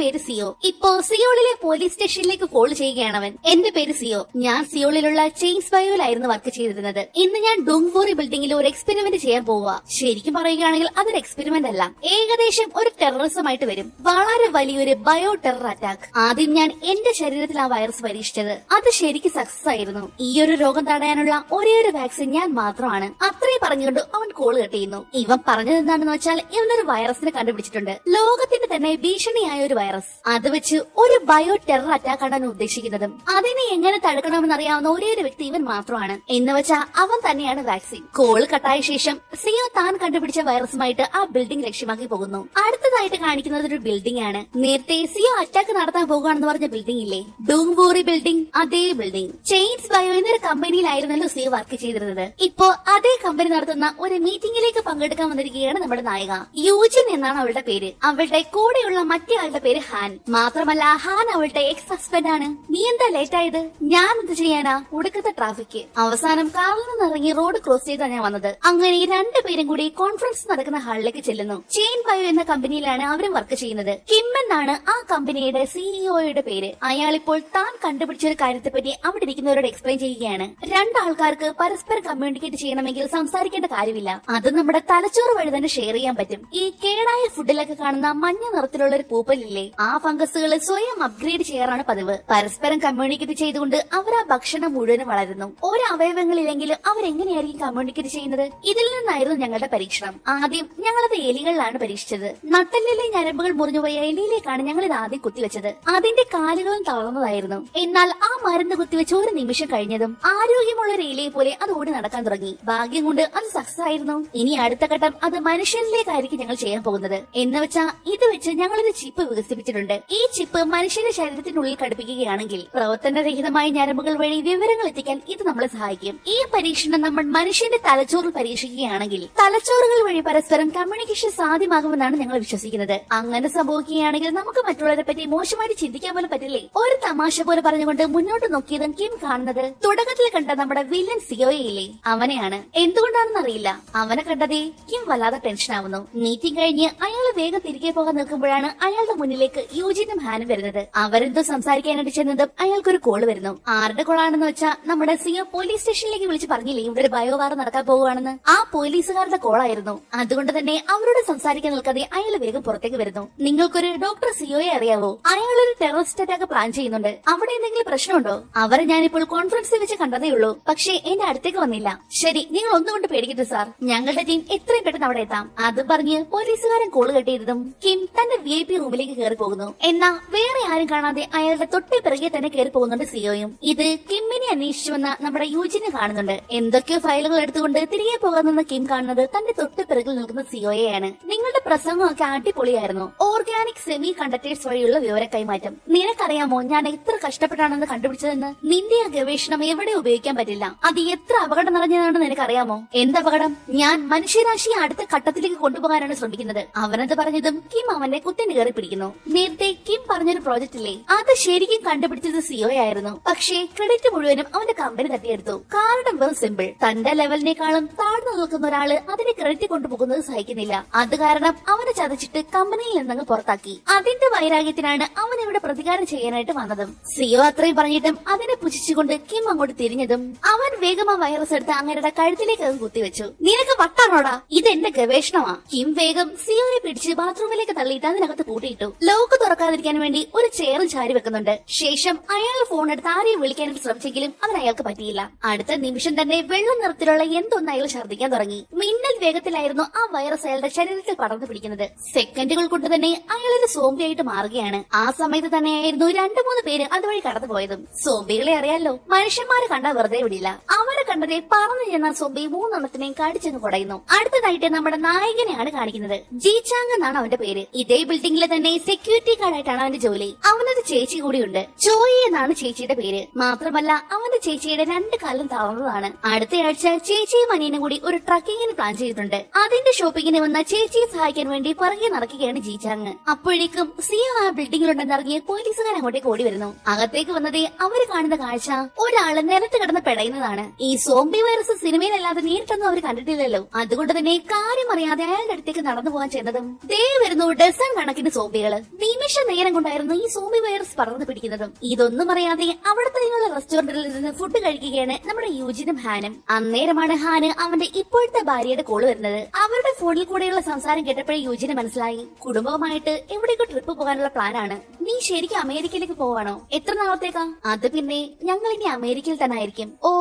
പേര് സിയോ. ഇപ്പോ സിയോളിലെ പോലീസ് സ്റ്റേഷനിലേക്ക് കോൾ ചെയ്യുകയാണവൻ. എന്റെ പേര് സിയോ. ഞാൻ സിയോളിലുള്ള ചെയിൻസ് ബയോയിലായിരുന്നു വർക്ക് ചെയ്തിരുന്നത്. ഇന്ന് ഞാൻ ഡുങ്വോറി ബിൽഡിംഗിൽ ഒരു എക്സ്പെരിമെന്റ് ചെയ്യാൻ പോവുക. ശരിക്കും പറയുകയാണെങ്കിൽ അതൊരു എക്സ്പെരിമെന്റ് അല്ല, ഏകദേശം ഒരു ടെററിസമായിട്ട് വരും. വളരെ വലിയൊരു ബയോ ടെറർ അറ്റാക്ക്. ആദ്യം ഞാൻ എന്റെ ശരീരത്തിൽ ആ വൈറസ് പരീക്ഷിച്ചത്. അത് ശരിക്കും സക്സസ് ആയിരുന്നു. ഈ ഒരു രോഗം തടയാനുള്ള ഒരേ ഒരു വാക്സിൻ ഞാൻ മാത്രമാണ്. അത്രയും പറഞ്ഞുകൊണ്ട് അവൻ കോള് കട്ട് ചെയ്യുന്നു. ഇവൻ പറഞ്ഞത് എന്താണെന്ന് വെച്ചാൽ ഇവനൊരു വൈറസിനെ കണ്ടുപിടിച്ചിട്ടുണ്ട്, ലോകത്തിന്റെ തന്നെ ഭീഷണിയായ ഒരു വൈറസ്. അത് വെച്ച് ഒരു ബയോ ടെറർ അറ്റാക്ക് ആണ് ഉദ്ദേശിക്കുന്നതും. അതിനെ എങ്ങനെ തടുക്കണമെന്ന് അറിയാവുന്ന ഒരേ ഒരു വ്യക്തി ഇവൻ മാത്രമാണ്. എന്ന് വെച്ചാൽ അവൻ തന്നെയാണ് വാക്സിൻ. കോള് കട്ടായ ശേഷം സിയോ താൻ കണ്ടുപിടിച്ച വൈറസുമായിട്ട് ആ ബിൽഡിംഗ് ലക്ഷ്യമാക്കി പോകുന്നു. അടുത്തതായിട്ട് കാണിക്കുന്നത് ഒരു ബിൽഡിംഗ് ആണ്. നേരത്തെ സിയോ അറ്റാക്ക് നടത്താൻ പോകുകയാണെന്ന് പറഞ്ഞ ബിൽഡിംഗ് ഇല്ലേ, ഡുങ്വോറി ബിൽഡിംഗ്, അതേ ബിൽഡിംഗ്. ചെയിൻസ് ബയോ എന്നൊരു കമ്പനിയിലായിരുന്നല്ലോ സിയോ വർക്ക് ചെയ്തിരുന്നത്. ഇപ്പോ അതേ കമ്പനി നടത്തുന്ന ഒരു മീറ്റിംഗിലേക്ക് പങ്കെടുക്കാൻ വന്നിരിക്കുകയാണ് നമ്മുടെ നായിക. യൂജിൻ എന്നാണ് അവളുടെ പേര്. അവളുടെ കൂടെയുള്ള മറ്റേ ആളുടെ പേര് ഹാൻ. മാത്രമല്ല ഹാൻ അവളുടെ എക്സ് ഹസ്ബൻഡ് ആണ്. നീ എന്താ ലേറ്റ് ആയത്? ഞാൻ എന്ത് ചെയ്യാനാ, ഒടുക്കത്തെ ട്രാഫിക്. അവസാനം കാറിൽ നിന്ന് ഇറങ്ങി റോഡ് ക്രോസ് ചെയ്താണ് ഞാൻ വന്നത്. അങ്ങനെ രണ്ടുപേരും കൂടി കോൺഫറൻസ് നടക്കുന്ന ഹാളിലേക്ക് ചെല്ലുന്നു. ചെയിൻ ബയോ എന്ന കമ്പനിയിലാണ് അവരും വർക്ക് ചെയ്യുന്നത്. കിം എന്നാണ് ആ കമ്പനിയുടെ സിഇഒയുടെ പേര്. അയാളിപ്പോൾ താൻ കണ്ടുപിടിച്ച ഒരു കാര്യത്തെപ്പറ്റി അവിടെ ഇരിക്കുന്നവരോട് എക്സ്പ്ലെയിൻ ചെയ്യുകയാണ്. രണ്ടാൾക്കാർക്ക് പരസ്പരം കമ്മ്യൂണിക്കേറ്റ് ചെയ്യണമെങ്കിൽ സംസാരിക്കേണ്ട കാര്യമില്ല. അത് നമ്മുടെ തലച്ചോറ് വഴി തന്നെ ഷെയർ ചെയ്യാൻ പറ്റും. ഈ കേടായ ഫുഡിലൊക്കെ കാണുന്ന മഞ്ഞ നിറത്തിലുള്ള ഒരു പൂപ്പലില്ലേ, ആ ഫംഗസുകൾ സ്വയം അപ്ഗ്രേഡ് ചെയ്യാറാണ് പതിവ്. പരസ്പരം കമ്മ്യൂണിക്കേറ്റ് ചെയ്തുകൊണ്ട് അവർ ആ ഭക്ഷണം മുഴുവനും വളരുന്നു. ഒരു അവയവങ്ങളില്ലെങ്കിലും അവരെങ്ങനെയായിരിക്കും കമ്മ്യൂണിക്കേറ്റ് ചെയ്യുന്നത്? ഇതിൽ നിന്നായിരുന്നു ഞങ്ങളുടെ പരീക്ഷണം. ആദ്യം ഞങ്ങളത് എലികളിലാണ് പരീക്ഷിച്ചത്. നട്ടലിലെ ഞരമ്പുകൾ മുറിഞ്ഞുപോയ എലിയിലേക്കാണ് ഞങ്ങൾ ഇത് ആദ്യം കുത്തിവെച്ചത്. അതിന്റെ കാലുകളും തളർന്നതായിരുന്നു. എന്നാൽ ആ മരുന്ന് കുത്തിവെച്ച് ഒരു നിമിഷം കഴിഞ്ഞതും ആരോഗ്യമുള്ള ഒരു എലിയെ പോലെ അത് ഓടി നടക്കാൻ തുടങ്ങി. ഭാഗ്യം കൊണ്ട് അത് സക്സസ് ആയിരുന്നു. ഇനി അടുത്ത ഘട്ടം അത് മനുഷ്യനിലേക്കായിരിക്കും ഞങ്ങൾ ചെയ്യാൻ പോകുന്നത്. എന്ന് വെച്ചാൽ ഇത് വെച്ച് ഞങ്ങളൊരു ചിപ്പ് വികസിപ്പിച്ചിട്ടുണ്ട്. ഈ ചിപ്പ് മനുഷ്യന്റെ ശരീരത്തിനുള്ളിൽ ഘടിപ്പിക്കുകയാണെങ്കിൽ പ്രവർത്തനരഹിതമായ ഞരമ്പുകൾ വഴി വിവരങ്ങൾ എത്തിക്കാൻ ഇത് നമ്മളെ സഹായിക്കും. ഈ പരീക്ഷണം നമ്മൾ മനുഷ്യന്റെ തലച്ചോറിൽ പരീക്ഷിക്കുകയാണെങ്കിൽ തലച്ചോറുകൾ വഴി പരസ്പരം കമ്മ്യൂണിക്കേഷൻ സാധ്യമാകുമെന്നാണ് ഞങ്ങൾ വിശ്വസിക്കുന്നത്. അങ്ങനെ സംഭവിക്കുകയാണെങ്കിൽ നമുക്ക് മറ്റുള്ളവരെ പറ്റി മോശമായിട്ട് ചിന്തിക്കാൻ പോലും പറ്റില്ലേ. ഒരു തമാശ പോലെ പറഞ്ഞുകൊണ്ട് മുന്നോട്ട് നോക്കിയതും കിം കാണുന്നത് തുടക്കത്തിൽ കണ്ട നമ്മുടെ വില്ലൻ സിയോയില്ലേ, അവനെയാണ്. എന്തുകൊണ്ടാണെന്ന് അറിയില്ല, അവനെ കണ്ടതേ കിം വല്ലാതെ ടെൻഷൻ ആവുന്നു. മീറ്റിംഗ് കഴിഞ്ഞ് അയാൾ വേഗം തിരികെ പോകാൻ നിൽക്കുമ്പോഴാണ് അയാളുടെ മുന്നിലേക്ക് യൂജിനും ഹാനും വരുന്നത്. അവരെന്തോ സംസാരിക്കാനായിട്ട് ചെന്നതും അയാൾക്കൊരു കോള് വരുന്നു. ആരുടെ കോളാണെന്ന് വെച്ചാൽ നമ്മുടെ സിയോ പോലീസ് സ്റ്റേഷനിലേക്ക് വിളിച്ച് പറഞ്ഞില്ലേ ഇവിടെ ഒരു ബയോവാർ നടക്കാൻ പോവുകയാണെന്ന്, ആ പോലീസുകാരുടെ കോളായിരുന്നു. അതുകൊണ്ട് തന്നെ അവരോട് സംസാരിക്കാൻ നിൽക്കാതെ അയാൾ വേഗം പുറത്തേക്ക് വരുന്നു. നിങ്ങൾക്കൊരു ഡോക്ടർ സിയോയെ അറിയാവോ? അയാളൊരു ടെററിസ്റ്റ് അറ്റാക്ക് പ്ലാൻ ചെയ്യുന്നുണ്ട്. അവിടെ എന്തെങ്കിലും പ്രശ്നമുണ്ടോ? അവരെ ഞാനിപ്പോൾ കോൺഫറൻസിൽ വെച്ച് കണ്ടതേ ഉള്ളൂ, പക്ഷേ എന്റെ അടുത്തേക്ക് വന്നില്ല. ശരി, നിങ്ങൾ ഒന്നുകൊണ്ട് പേടിക്കട്ടെ സാർ, ഞങ്ങളുടെ ടീം എത്രയും പെട്ടെന്ന് അവിടെ എത്താം. അത് പറഞ്ഞ് പോലീസുകാരൻ കോള് കെട്ടിയതും കിം തന്റെ VIP റൂമിലേക്ക് കയറി പോകുന്നു. എന്നാ വേറെ ആരും കാണാതെ അയാളുടെ തൊട്ടേ പിറകെ തന്നെ കയറി പോകുന്നുണ്ട് സിയോയും. ഇത് കിമ്മിനെ അന്വേഷിച്ചു വന്ന നമ്മുടെ യൂജിനെ കാണുന്നുണ്ട്. എന്തൊക്കെയോ ഫയലുകൾ എടുത്തുകൊണ്ട് തിരികെ പോകാമെന്ന കിം കാണുന്നത് തന്റെ തൊട്ട് പിറകിൽ നിൽക്കുന്ന സിയോയെയാണ്. നിങ്ങളുടെ പ്രസംഗമൊക്കെ അടിപൊളിയായിരുന്നു. ഓർഗാനിക് സെമി കണ്ടക്ടേഴ്സ് വഴിയുള്ള വിവര കൈമാറ്റം. നിനക്കറിയാമോ ഞാൻ എത്ര കഷ്ടപ്പെട്ടാണെന്ന് കണ്ടുപിടിച്ചതെന്ന്? നിന്റെ ആ ഗവേഷണം എവിടെ ഉപയോഗിക്കാൻ പറ്റില്ല. അത് എത്ര അപകടം നിറഞ്ഞതാണെന്ന് നിനക്കറിയാമോ? എന്തപകടം? ഞാൻ മനുഷ്യരാശിയെ അടുത്ത ഘട്ടത്തിലേക്ക് കൊണ്ടുപോകാനാണ് ശ്രമിക്കുന്നത്. അവനത് പറഞ്ഞതും കിം അവന്റെ കുത്തിന് കയറി പിടിക്കുന്നു. നേരത്തെ കിം പറഞ്ഞൊരു പ്രോജക്റ്റ് ഇല്ലേ, അത് ശരിക്കും കണ്ടുപിടിച്ചത് സിയോയായിരുന്നു. പക്ഷേ ക്രെഡിറ്റ് മുഴുവനും അവന്റെ കമ്പനി തട്ടിയെടുത്തു. കാരണം വെറും സിമ്പിൾ, തന്റെ ലെവലിനേക്കാളും താഴ്ന്നു നിൽക്കുന്ന ഒരാള് അതിന്റെ ക്രെഡിറ്റ് കൊണ്ടുപോകുന്നത് സഹിക്കുന്നില്ല. അത് കാരണം അവനെ ചതച്ചിട്ട് കമ്പനിയിൽ നിന്നങ്ങ് പുറത്താക്കി. അതിന്റെ വൈരാഗ്യത്തിനാണ് അവൻ ഇവിടെ പ്രതികാരം ചെയ്യാനായിട്ട് വന്നതും. സിയോ അത്രയും പറഞ്ഞിട്ടും അതിനെ പുച്ഛിച്ചുകൊണ്ട് കിം അങ്ങോട്ട് തിരിഞ്ഞതും അവൻ വേഗം ആ വൈറസ് എടുത്ത് അങ്ങയുടെ കഴുത്തിലേക്ക് അത് കുത്തിവെച്ചു. നിനക്ക് വട്ടാണോടാ? ഇത് എന്റെ ഗവേഷണമാ. കിം വേഗം സിയോയെ പിടിച്ച് ബാത്റൂമിലേക്ക് തള്ളിയിട്ട് അതിനകത്ത് പൂട്ടിയിട്ടു. ലോക്ക് തുറക്കാതിരിക്കാൻ വേണ്ടി ഒരു ചെയറും ചാരി വെക്കുന്നുണ്ട്. ശേഷം അയാൾ ഫോൺ എടുത്ത് ആരെയും വിളിക്കാനായിട്ട് ശ്രമിച്ചെങ്കിലും അതിന് അയാൾക്ക് പറ്റിയില്ല. അടുത്ത നിമിഷം തന്നെ വെള്ള നിറത്തിലുള്ള എന്തൊന്ന് അയാൾ ഛർദ്ദിക്കാൻ തുടങ്ങി. മിന്നൽ വേഗത്തിലായിരുന്നു ആ വൈറസ് അയാളുടെ ശരീരത്തിൽ പടർന്നു പിടിക്കുന്നത്. സെക്കൻഡുകൾ കൊണ്ട് തന്നെ അയാളൊരു സോംബിയായിട്ട് മാറുകയാണ്. ആ സമയത്ത് തന്നെയായിരുന്നു 2-3 പേര് അതുവഴി കടന്നുപോയതും. സോംബികളെ അറിയാലോ, മനുഷ്യന്മാരെ കണ്ടാൽ വെറുതെ വിടില്ല. അവരെ കണ്ടതേ പറന്നു ചെന്ന സോംബി 3 കടിച്ചങ്ങ് കുടയുന്നു. അടുത്തതായിട്ട് നമ്മുടെ നായകനെയാണ് കാണിക്കുന്നത്. ജീചാങ് എന്നാണ് അവന്റെ പേര്. ഇതേ ബിൽഡിംഗിലെ തന്നെ സെക്യൂരിറ്റി ഗാർഡായിട്ടാണ് അവന്റെ ജോലി. അവനൊരു ചേച്ചി കൂടിയുണ്ട്, ജോയി എന്നാണ് ചേച്ചിയുടെ പേര്. മാത്രമല്ല അവന്റെ ചേച്ചിയുടെ 2 കാലും തളർന്നതാണ്. അടുത്തയാഴ്ച ചേച്ചിയും അനിയനും കൂടി ഒരു ട്രക്കിങ്ങിന് പ്ലാൻ ചെയ്തിട്ടുണ്ട്. അതിന്റെ ഷോപ്പിങ്ങിന് വന്ന ചേച്ചിയെ സഹായിക്കാൻ വേണ്ടി പുറകെ നടക്കുകയാണ് ജീചാങ്. അപ്പോഴേക്കും സിയോ ആ ബിൽഡിംഗിലുണ്ടെന്നറിഞ്ഞ് പറഞ്ഞ് പോലീസുകാർ അങ്ങോട്ടേക്ക് ഓടി വരുന്നു. അകത്തേക്ക് വന്നതേ അവര് കാണുന്ന കാഴ്ച ഒരാള് നിലത്ത് കിടന്ന് പെടയുന്നതാണ്. ഈ സോംബി വൈറസ് സിനിമയിലല്ലാതെ നേരിട്ടൊന്നും അവർ കണ്ടിട്ടില്ലല്ലോ. അതുകൊണ്ട് തന്നെ കാര്യം അറിയാതെ അയാളുടെ അടുത്തേക്ക് നടന്നു പോകാൻ ചെന്നതും ദേ വരുന്നു ഡസൺ കണക്കിന് സോംബികള്. നിമിഷ നേരം കൊണ്ടായിരുന്നു ഈ സോംബി വൈറസ് പടർന്നു പിടിക്കുന്നതും. ഇതൊന്നും അറിയാതെ അവിടെ തന്നെയുള്ള റെസ്റ്റോറന്റിൽ നിന്ന് ഫുഡ് കഴിക്കുകയാണ് നമ്മുടെ യൂജിനും ഹാനും. അന്നേരമാണ് ഹാന് അവന്റെ ഇപ്പോഴത്തെ ഭാര്യയുടെ കോള് വരുന്നത്. അവരുടെ ഫോണിൽ കൂടെയുള്ള സംസാരം കേട്ടപ്പോഴേ യൂജിന് മനസ്സിലായി കുടുംബവുമായിട്ട് എവിടേക്കോ ട്രിപ്പ് പോകാനുള്ള പ്ലാനാണ്. നീ ശരിക്കും അമേരിക്കയിലേക്ക് പോവാണോ? എത്ര നാളത്തേക്കാ? അത് പിന്നെ ഞങ്ങൾ ഇനി അമേരിക്കയിൽ തന്നെ ആയിരിക്കും. ഓ,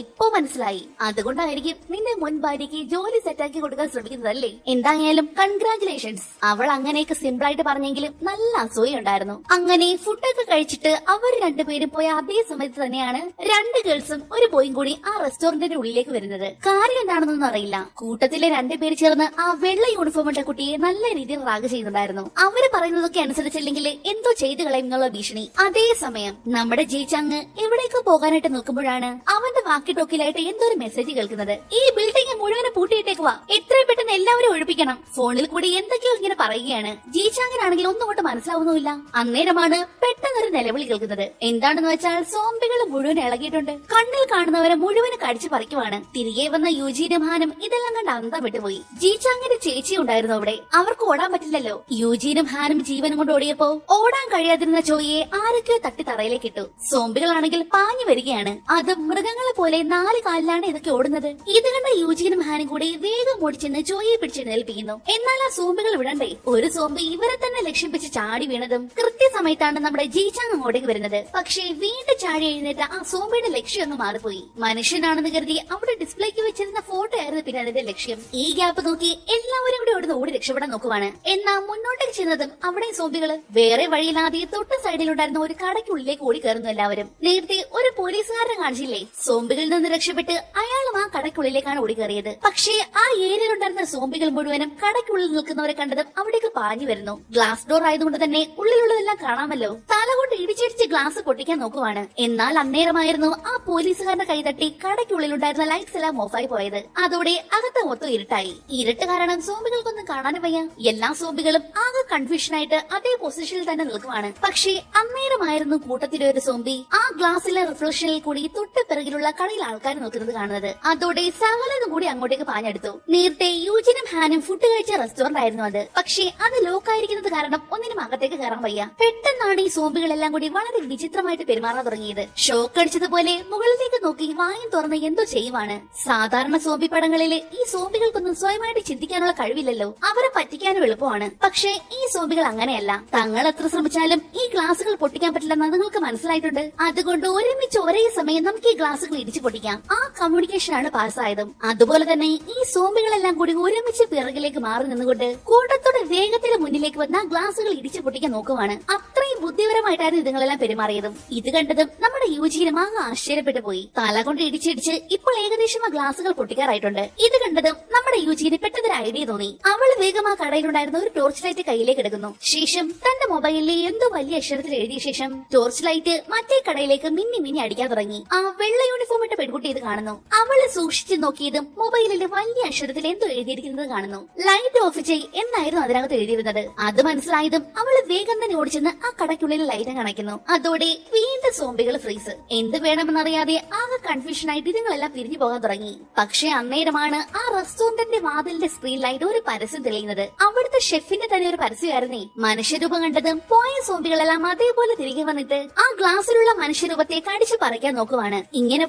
ഇപ്പൊ മനസ്സിലായി. അതുകൊണ്ടായിരിക്കും നിന്റെ മുൻ ഭാര്യയ്ക്ക് ജോലി സെറ്റാക്കി കൊടുക്കാൻ ശ്രമിക്കുന്നതല്ലേ? എന്തായാലും കൺഗ്രാറ്റുലേഷൻസ്. അവൾ അങ്ങനെയൊക്കെ സിമ്പിൾ ആയിട്ട് പറഞ്ഞെങ്കിലും നല്ല അസൂയ ഉണ്ടായിരുന്നു. അങ്ങനെ ഫുഡൊക്കെ കഴിച്ചിട്ട് അവർ രണ്ടുപേരും പോയ അതേ സമയത്ത് തന്നെയാണ് രണ്ട് ഗേൾസും ഒരു ബോയും കൂടി ആ റെസ്റ്റോറന്റിന്റെ ഉള്ളിലേക്ക് വരുന്നത്. കാര്യം എന്താണെന്നൊന്നും അറിയില്ല. കൂട്ടത്തിലെ രണ്ടുപേര് ചേർന്ന് ആ വെള്ള യൂണിഫോം ഇട്ട കുട്ടിയെ നല്ല രീതിയിൽ റാഗ് ചെയ്യുന്നുണ്ടായിരുന്നു. അവര് പറയുന്നതൊക്കെ അനുസരിച്ചില്ലെങ്കിൽ എന്തോ ചെയ്തു കളയും എന്നുള്ള ഭീഷണി. അതേസമയം നമ്മുടെ ജീചാങ് എവിടേക്ക് പോകാനായിട്ട് നിൽക്കുമ്പോഴാണ് അവന്റെ വാക്കി ടോക്കിലായിട്ട് എന്തോ ഒരു മെസ്സേജ് കേൾക്കുന്നത്. ഈ ബിൽഡിംഗ് മുഴുവനും പൂട്ടിയിട്ടേക്കുവാ, എത്രയും പെട്ടെന്ന് എല്ലാവരും ഒഴിപ്പിക്കണം. ഫോണിൽ കൂടി എന്തൊക്കെയോ ഇങ്ങനെ പറയുകയാണ്. ജീചാങ്ങിനാണെങ്കിൽ ഒന്നും കൊണ്ട് മനസ്സിലാവുന്നുമില്ല. അന്നേരമാണ് പെട്ടെന്നൊരു നിലവിളി കേൾക്കുന്നത്. എന്താണെന്ന് വെച്ചാൽ സോംബികൾ മുഴുവൻ ഇളകിയിട്ടുണ്ട്. കണ്ണിൽ കാണുന്നവരെ മുഴുവനും കടിച്ചു പറിക്കുവാണ്. തിരികെ വന്ന യൂജിനും ഹാനും ഇതെല്ലാം കണ്ട് അന്തം വിട്ടുപോയി. ജീചാങ്ങിന്റെ ചേച്ചി ഉണ്ടായിരുന്നു അവിടെ. അവർക്ക് ഓടാൻ പറ്റില്ലല്ലോ. യൂജിനും ഹാനും ജീവനും കൊണ്ട് ഓടിയപ്പോ ഓടാൻ കഴിയാതിരുന്ന ചോയിയെ ആരൊക്കെയോ തട്ടി തറയിലേക്ക് ഇട്ടു. സോംബികളാണെങ്കിൽ പാഞ്ഞു വരികയാണ്. അത് മൃഗങ്ങളെ പോലെ 4 കാലിലാണ് ഇതൊക്കെ ഓടുന്നത്. ഇത് കണ്ട യൂജിനും ഹാനും കൂടി വേഗം ഓടിച്ചെന്ന് ജോയിയെ പിടിച്ചെഴുന്നേൽപ്പിക്കുന്നു. എന്നാൽ ആ സോംബികൾ വിടണ്ടേ? ഒരു സോംബി ഇവരെ തന്നെ ലക്ഷ്യം വെച്ച് ചാടി വീണതും കൃത്യസമയത്താണ് നമ്മുടെ ജീചാങ് അങ്ങോട്ടേക്ക് വരുന്നത്. പക്ഷേ വീണ്ടും ചാടി എഴുന്നേറ്റ ആ സോംബിയുടെ ലക്ഷ്യം ഒന്ന് മാറിപ്പോയി. മനുഷ്യനാണെന്ന് കരുതി അവിടെ ഡിസ്പ്ലേക്ക് വെച്ചിരുന്ന ഫോട്ടോ ആയിരുന്നു പിന്നെ അതിന്റെ ലക്ഷ്യം. ഈ ഗ്യാപ്പ് നോക്കി എല്ലാവരും കൂടി അവിടെ ഓടി രക്ഷപ്പെടാൻ നോക്കുവാണ്. എന്നാൽ മുന്നോട്ടേക്ക് ചെന്നതും അവിടെ സോംബികള് വേറെ വഴിയില്ലാതെ തൊട്ട് സൈഡിലുണ്ടായിരുന്ന ഒരു കടയ്ക്കുള്ളിലേക്ക് ഓടി കയറുന്നു എല്ലാവരും. നേരത്തെ ഒരു പോലീസുകാരനെ കാണിച്ചില്ലേ? സോംബികളിൽ നിന്ന് രക്ഷപ്പെട്ട് അയാളും ആ കടയ്ക്കുള്ളിലേക്കാണ് ഓടി കയറിയത്. പക്ഷേ ആ ഏരിയയിലുണ്ടായിരുന്ന സോംബികൾ മുഴുവനും കടയ്ക്കുള്ളിൽ നിൽക്കുന്നവരെ കണ്ടതും അവിടേക്ക് പാഞ്ഞു വരുന്നു. ഗ്ലാസ് ഡോർ ആയതുകൊണ്ട് തന്നെ ഉള്ളിലുള്ളതെല്ലാം കാണാമല്ലോ. തലകൊണ്ട് ഇടിച്ചിടിച്ച് ഗ്ലാസ് പൊട്ടിക്കാൻ നോക്കുവാണ്. എന്നാൽ അന്നേരമായിരുന്നു ആ പോലീസുകാരന്റെ കൈതട്ടി കടയ്ക്കുള്ളിലുണ്ടായിരുന്ന ലൈറ്റ്സ് എല്ലാം ഓഫായി പോയത്. അതോടെ അകത്ത് മൊത്തം ഇരുട്ടായി. ഇരുട്ട് കാരണം സോംബികൾക്കൊന്നും കാണാനും വയ്യ. എല്ലാ സോംബികളും ആകെ കൺഫ്യൂഷനായിട്ട് അതേ പൊസിഷനിൽ തന്നെ നിൽക്കുവാണ്. പക്ഷേ അന്നേരമായിരുന്നു കൂട്ടത്തിലെ ഒരു സോംബി ആ ഗ്ലാസിലെ റിഫ്ലക്ഷനിൽ കൂടി തൊട്ട് പിറകിലുള്ള കടയിൽ ആൾക്കാർ നോക്കുന്നത് കാണുന്നത്. അതോടെ സകലതും കൂടി അങ്ങോട്ടേക്ക് പാഞ്ഞെടുത്തു. നേരത്തെ യൂജിനും ഹാനും ഫുഡ് കഴിച്ച റെസ്റ്റോറന്റ് ആയിരുന്നു അത്. പക്ഷേ അത് ലോക്കായിരിക്കുന്നത് കാരണം ഒന്നിനും അകത്തേക്ക് കയറാൻ വയ്യ. പെട്ടെന്നാണ് ഈ സോംബികളെല്ലാം കൂടി വളരെ വിചിത്രമായിട്ട് പെരുമാറാൻ തുടങ്ങിയത്. ഷോക്ക് അടിച്ചതുപോലെ മുകളിലേക്ക് നോക്കി വായും തുറന്ന് എന്തോ ചെയ്യുവാണ്. സാധാരണ സോംബി പടങ്ങളിലെ ഈ സോംബികൾക്കൊന്നും സ്വയമായിട്ട് ചിന്തിക്കാനുള്ള കഴിവില്ലല്ലോ. അവരെ പറ്റിക്കാനും എളുപ്പമാണ്. പക്ഷേ ഈ സോംബികൾ അങ്ങനെയല്ല. തങ്ങൾ എത്ര ശ്രമിച്ചാലും ഈ ഗ്ലാസുകൾ പൊട്ടിക്കാൻ പറ്റില്ലെന്ന് നിങ്ങൾക്ക് മനസ്സിലായിട്ടുണ്ട്. അതുകൊണ്ട് ഒരുമിച്ച് ഒരേ സമയം നമുക്ക് ഈ ഗ്ലാസുകൾ ഇടിച്ചു പൊട്ടിക്കാം. ആ കമ്മ്യൂണിക്കേഷൻ ആണ് പാസ്സായതും. അതുപോലെ തന്നെ ഈ സോംബികളെല്ലാം കൂടി ഒരുമിച്ച് പിറകിലേക്ക് മാറി നിന്നുകൊണ്ട് കൂട്ടത്തോടെ വേഗത്തിൽ മുന്നിലേക്ക് വന്ന ഗ്ലാസുകൾ ഇടിച്ചു പൊട്ടിക്കാൻ നോക്കുവാണ്. അത്രയും ബുദ്ധിപരമായിട്ടായിരുന്നു ഇതുങ്ങളെല്ലാം പെരുമാറിയതും. ഇത് കണ്ടതും നമ്മുടെ യൂജിനും അങ്ങ് ആശ്ചര്യപ്പെട്ടു പോയി. തല കൊണ്ട് ഇടിച്ചിടിച്ച് ഇപ്പോൾ ഏകദേശം ആ ഗ്ലാസുകൾ പൊട്ടിക്കാറായിട്ടുണ്ട്. ഇത് കണ്ടതും നമ്മുടെ യൂജിന് പെട്ടെന്നൊരു ഐഡിയ തോന്നി. അവൾ വേഗം ആ കടയിലുണ്ടായിരുന്ന ഒരു ടോർച്ച് ലൈറ്റ് കയ്യിലേക്ക് എടുക്കുന്നു. ശേഷം തന്റെ മൊബൈലിൽ എന്തോ വലിയ അക്ഷരത്തിൽ എഴുതിയ ശേഷം ടോർച്ച് ലൈറ്റ് മറ്റേ കടയിലേക്ക് മിന്നി മിന്നി അടിക്കാൻ തുടങ്ങി. ആ വെള്ള യൂണിഫോം ഇട്ട പെൺകുട്ടി ഇത് കാണുന്നു. അവള് സൂക്ഷിച്ചു നോക്കിയതും മൊബൈലിൽ വലിയ അക്ഷരത്തിൽ എന്തോ എഴുതിയിരിക്കുന്നത് കാണുന്നു. ലൈറ്റ് ഓഫ് ചെയ് എന്നായിരുന്നു അതിനകത്ത് എഴുതിയിരുന്നത്. അത് മനസ്സിലായതും അവള് വേഗം തന്നെ ഓടിച്ചെന്ന് ആ കടയ്ക്കുള്ളിൽ ലൈറ്റ് അണയ്ക്കുന്നു. അതോടെ വീണ്ടും സോംബികൾ ഫ്രീസ്. എന്ത് വേണമെന്നറിയാതെ ആകെ കൺഫ്യൂഷൻ ആയിട്ട് ഇതുങ്ങളെല്ലാം പിരിഞ്ഞു പോകാൻ തുടങ്ങി. പക്ഷെ അന്നേരമാണ് ആ റെസ്റ്റോറന്റിന്റെ വാതിലിന്റെ സ്ക്രീൻ ലൈറ്റ് ഒരു പരസ്യം തെളിയുന്നത്. അവിടുത്തെ ഷെഫിന്റെ തന്നെ ഒരു പരസ്യമായിരുന്നേ. മനുഷ്യരൂപം കണ്ടതും പോയ സോംബികളെല്ലാം അതേപോലെ തിരികെ വന്നിട്ട് ആ ഗ്ലാസ്സിലുള്ള മനുഷ്യരൂപത്തെ കടിച്ചു പറിക്കാൻ നോക്കുവാണ്. ഇങ്ങനെ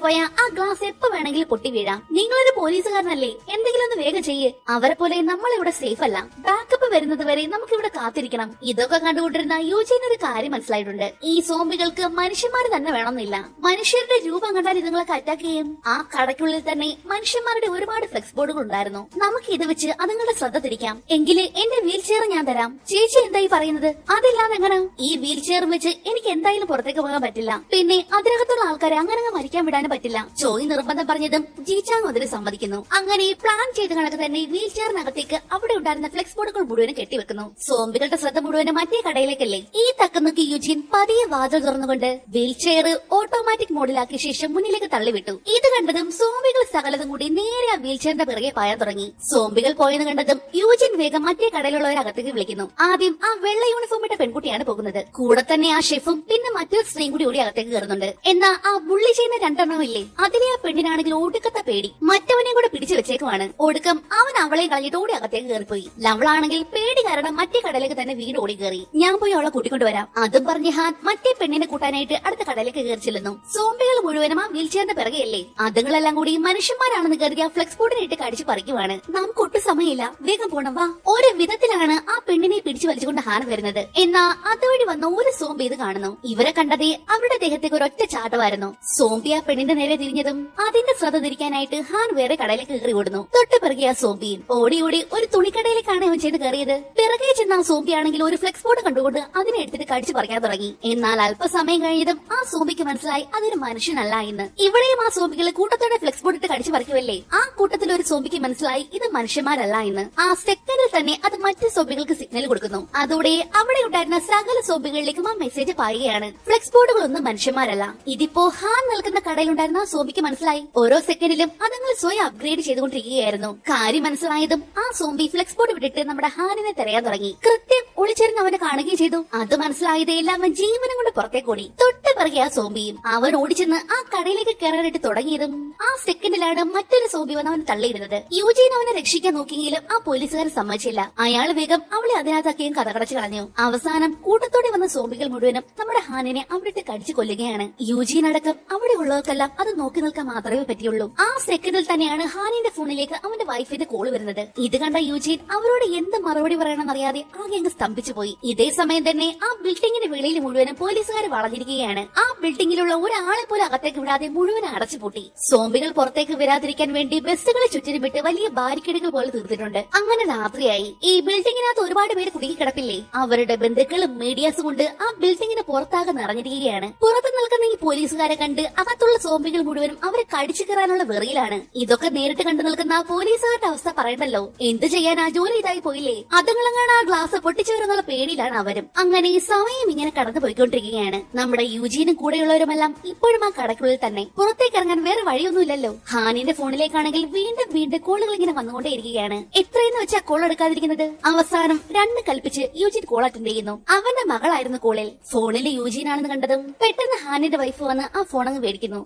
പോയാൽ ആ ഗ്ലാസ് എപ്പോ വേണമെങ്കിലും പൊട്ടി വീഴാം. നിങ്ങളൊരു പോലീസുകാരനല്ലേ, എന്തെങ്കിലും ഒന്ന് വേഗം ചെയ്യ്. അവരെ പോലെ നമ്മൾ ഇവിടെ സേഫ് അല്ല. ബാക്കപ്പ് വരുന്നത് വരെ നമുക്ക് ഇവിടെ കാത്തിരിക്കണം. ഇതൊക്കെ കണ്ടുകൊണ്ടിരുന്ന യൂജിന് ഒരു കാര്യം മനസ്സിലായിട്ടുണ്ട്. ഈ സോംബികൾക്ക് മനുഷ്യന്മാര് തന്നെ വേണമെന്നില്ല. മനുഷ്യരുടെ രൂപം കണ്ടാൽ ഇതുങ്ങളൊക്കെ അറ്റാക്ക് ചെയ്യും. ആ കടയ്ക്കുള്ളിൽ തന്നെ മനുഷ്യന്മാരുടെ ഒരുപാട് ഫ്ലെക്സ് ബോർഡുകൾ ഉണ്ടായിരുന്നു. നമുക്ക് ഇത് വെച്ച് അതുങ്ങളുടെ ശ്രദ്ധ തിരിക്കാം. എങ്കില് എന്റെ വീൽ ചെയർ ഞാൻ തരാം. ചേച്ചി എന്തായി പറയുന്നത്? അതില്ലാതെ എങ്ങനെ? ഈ വീൽ ചെയർ വെച്ച് എനിക്ക് എന്തായാലും പുറത്തേക്ക് പോകാൻ പറ്റില്ല. പിന്നെ അതിനകത്തുള്ള ആൾക്കാരെ അങ്ങനെ മരിക്കാൻ വിടാനും പറ്റില്ല. ചോയ് നിർബന്ധം പറഞ്ഞതും ജീചാങ് അതിന് സമ്മതിക്കുന്നു. അങ്ങനെ പ്ലാൻ ചെയ്ത കണക്ക് തന്നെ വീൽ ചെയറിനകത്തേക്ക് അവിടെ ഉണ്ടായിരുന്ന ഫ്ലെക്സ് ബോർഡുകൾ മുഴുവനും കെട്ടിവെക്കുന്നു. സോംബികളുടെ ശ്രദ്ധ മുഴുവനും മറ്റേ കടയിലേക്കല്ലേ. ഈ തക്ക അടക്കം നോക്കി യൂജിൻ പതിയെ വാതിൽ തുറന്നുകൊണ്ട് വീൽ ചെയർ ഓട്ടോമാറ്റിക് മോഡിലാക്കിയ ശേഷം മുന്നിലേക്ക് തള്ളിവിട്ടു. ഇത് കണ്ടതും സോംബികൾ സകലതും കൂടി നേരെ ആ വീൽ ചെയറിന്റെ പിറകെ പായാൻ തുടങ്ങി. സോംബികൾ പോയെന്ന് കണ്ടതും യൂജിൻ വേഗം മറ്റേ കടയിലുള്ളവരകത്തേക്ക് വിളിക്കുന്നു. ആദ്യം ആ വെള്ള യൂണിഫോം ഇട്ട പെൺകുട്ടിയാണ് പോകുന്നത്. കൂടെ തന്നെ ആ ഷെഫും പിന്നെ മറ്റൊരു സ്ത്രീയും കൂടി ഓടി അകത്തേക്ക് കയറുന്നുണ്ട്. എന്നാ ആ ബുള്ളി ചെയ്യുന്ന രണ്ടെണ്ണം ഇല്ലേ, അതിലെ ആ പെണ്ണിനാണെങ്കിൽ ഒടുക്കത്തെ പേടി. മറ്റവനെയും കൂടെ പിടിച്ചു വെച്ചേക്കുവാണ്. ഒടുക്കം അവൻ അവളെ കളഞ്ഞിട്ട് ഓടി അകത്തേക്ക് കയറിപ്പോയി. ലവളാണെങ്കിൽ പേടി കാരണം മറ്റേ കടയിലേക്ക് തന്നെ വീണ്ടും ഓടി കയറി. ഞാൻ പോയി അവളെ കൂട്ടിക്കൊണ്ടുവരാം അതും പറഞ്ഞ് ഹാൻ മറ്റേ പെണ്ണിനെ കൂട്ടാനായിട്ട് അടുത്ത കടയിലേക്ക് കയറി ചെല്ലുന്നു. സോംബികൾ മുഴുവനും ആ വീൽ ചെയറിന്റെ പിറകെയല്ലേ. അതുങ്ങളെല്ലാം കൂടി മനുഷ്യന്മാരാണെന്ന് കരുതി ആ ഫ്ലെക്സ് ബോർഡിനിട്ട് കടിച്ചു പറിക്കുവാണ്. നമുക്ക് ഒട്ടും സമയമില്ല, വേഗം പോണം വാ. ഒരു വിധത്തിലാണ് ആ പെണ്ണിനെ പിടിച്ചു വലിച്ചുകൊണ്ട് ഹാൻ വരുന്നത്. എന്നാ അതുവഴി വന്ന ഒരു സോംബി ഇത് കാണുന്നു. ഇവരെ കണ്ടതേ അവരുടെ ദേഹത്തേക്ക് ഒരൊറ്റ ചാട്ടമായിരുന്നു. സോംബി ആ പെണ്ണിന്റെ നേരെ തിരിഞ്ഞതും അതിന്റെ ശ്രദ്ധ തിരിക്കാനായിട്ട് ഹാൻ വേറെ കടയിലേക്ക് കയറി ഓടുന്നു. തൊട്ട് പിറകെ ആ സോംബിയും ഓടി ഓടി ഒരു തുണിക്കടയിലേക്കാണ് അവൻ ചെയ്ത് കയറിയത്. പിറകെ ചെന്ന ആ സോംബി ആണെങ്കിൽ ഒരു ഫ്ലെക്സ് ബോർഡ് കണ്ടുകൊണ്ട് അതിനെ എടുത്തിട്ട് കടിച്ചു പറിക്കാൻ തുടങ്ങി. എന്നാൽ അല്പസമയം കഴിഞ്ഞതും ആ സോംബിക്ക് മനസ്സിലായി അതൊരു മനുഷ്യനല്ല എന്ന്. ഇവിടെയും ആ സോംബികൾ കൂട്ടത്തോടെ ഫ്ലെക്സ് ബോർഡ് ഇട്ട് കടിച്ചു പറിക്കുമല്ലേ. ആ കൂട്ടത്തിൽ ഒരു സോംബിക്ക് മനസ്സിലായി ഇത് മനുഷ്യന്മാരല്ല എന്ന്. ആ സെക്കൻഡിൽ തന്നെ അത് മറ്റു സോംബികൾക്ക് സിഗ്നൽ കൊടുക്കുന്നു. അതോടെ അവിടെ ഉണ്ടായിരുന്ന സകല സോംബികളിലേക്കും ആ മെസ്സേജ് പായുകയാണ്, ഫ്ലെക്സ് ബോർഡുകളൊന്നും മനുഷ്യന്മാരല്ല. ഇതിപ്പോ ഹാൻ നിൽക്കുന്ന കടയിലുണ്ടായിരുന്ന ആ സോംബിക്ക് മനസ്സിലായി ഓരോ സെക്കൻഡിലും അതുങ്ങൾ സ്വയം അപ്ഗ്രേഡ് ചെയ്തുകൊണ്ടിരിക്കുകയായിരുന്നു. കാര്യം മനസ്സിലായതും ആ സോംബി ഫ്ലെക്സ് ബോർഡ് വിട്ടിട്ട് നമ്മുടെ ഹാനിനെ തിരയാൻ തുടങ്ങി. കൃത്യം ഒളിച്ചിരുന്ന് അവനെ കാണുകയും ചെയ്തു. അത് മനസ്സിലായതെല്ലാം അവൻ ജീവനം കൊണ്ട് പുറത്തേക്ക് ഓടി. തൊട്ട് പിറകെ ആ സോംബിയും. അവൻ ഓടിച്ചെന്ന് ആ കടയിലേക്ക് കയറാനായിട്ട് തുടങ്ങിയതും ആ സെക്കൻഡിലാണ് മറ്റൊരു സോംബി വന്ന് അവൻ തള്ളിയിരുന്നത്. യൂജീൻ അവനെ രക്ഷിക്കാൻ നോക്കിയെങ്കിലും ആ പോലീസുകാരൻ സമ്മതിച്ചില്ല. അയാൾ വേഗം അവളെ അതിനകത്താക്കിയും കഥകടച്ചു കളഞ്ഞു. അവസാനം കൂട്ടത്തോടെ വന്ന സോംബികൾ മുഴുവനും നമ്മുടെ ഹാനിനെ അവിടെ കടിച്ചു കൊല്ലുകയാണ്. യൂജീൻ അടക്കം അവിടെ ഉള്ളവർക്കെല്ലാം അത് നോക്കി നിൽക്കാൻ മാത്രമേ പറ്റിയുള്ളൂ. ആ സെക്കൻഡിൽ തന്നെയാണ് ഹാനിന്റെ ഫോണിലേക്ക് അവന്റെ വൈഫിന്റെ കോള് വരുന്നത്. ഇത് കണ്ട യൂജീൻ അവരോട് എന്ത് മറുപടി പറയണമെന്നറിയാതെ ആകെ അങ്ങ് സ്തംഭിച്ചു പോയി. ഇതേ സമയം തന്നെ ആ ബിൽഡിംഗിന്റെ വെളിയിൽ മുഴുവനും പോലീസുകാർ വളഞ്ഞിരിക്കുകയാണ്. ആ ബിൽഡിംഗിലുള്ള ഒരാളെ പോലും അകത്തേക്ക് വിടാതെ മുഴുവൻ അടച്ചുപൂട്ടി. സോംബികൾ പുറത്തേക്ക് വരാതിരിക്കാൻ വേണ്ടി ബസ്സുകളെ ചുറ്റിനും വിട്ട് വലിയ ബാരിക്കേഡുകൾ പോലെ തീർത്തിട്ടുണ്ട്. അങ്ങനെ രാത്രിയായി. ഈ ബിൽഡിംഗിനകത്ത് ഒരുപാട് പേര് കുടുങ്ങിക്കിടപ്പില്ലേ. അവരുടെ ബന്ധുക്കളും മീഡിയാസും കൊണ്ട് ആ ബിൽഡിംഗിന് പുറത്താകെ നിറഞ്ഞിരിക്കുകയാണ്. പുറത്ത് നിൽക്കുന്ന ഈ പോലീസുകാരെ കണ്ട് അകത്തുള്ള സോംബികൾ മുഴുവനും അവരെ കടിച്ചു കയറാനുള്ള വെറിയിലാണ്. ഇതൊക്കെ നേരിട്ട് കണ്ടു നിൽക്കുന്ന പോലീസുകാരുടെ അവസ്ഥ പറയണ്ടല്ലോ. എന്ത് ചെയ്യാനാ, ജോലി ഇതായി പോയില്ലേ. അതുങ്ങളെങ്ങാണ് ആ ഗ്ലാസ് പൊട്ടിച്ചു വരുന്നുള്ള പേടിയിലാണ് അവരും. അങ്ങനെ സമയം ഇങ്ങനെ കടന്നു പോയിക്കൊണ്ടിരിക്കുകയാണ്. നമ്മുടെ യൂജീനും കൂടെയുള്ളവരുമെല്ലാം ഇപ്പോഴും ആ കടക്കുള്ളിൽ തന്നെ. പുറത്തേക്ക് ഇറങ്ങാൻ വേറെ വഴിയൊന്നുമില്ലല്ലോ. ഹാനിന്റെ ഫോണിലേക്കാണെങ്കിൽ വീണ്ടും വീണ്ടും കോളുകൾ ഇങ്ങനെ വന്നുകൊണ്ടേയിരിക്കുകയാണ്. എത്രയെന്ന് വെച്ചാ കോൾ എടുക്കാതിരിക്കുന്നത്. അവസാനം രണ്ട് കൽപ്പിച്ച് യൂജീൻ കോൾ അറ്റൻഡ് ചെയ്യുന്നു. അവന്റെ മകളായിരുന്നു കോളിൽ. ഫോണിൽ യൂജീനാണെന്ന് കണ്ടതും പെട്ടെന്ന് ഹാനിന്റെ വൈഫ് വന്ന് ആ ഫോൺ അങ്ങ് മേടിക്കുന്നു.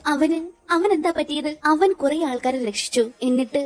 അവൻ എന്താ പറ്റിയത്? അവൻ കുറെ ആൾക്കാരെ രക്ഷിച്ചു. എന്നിട്ട്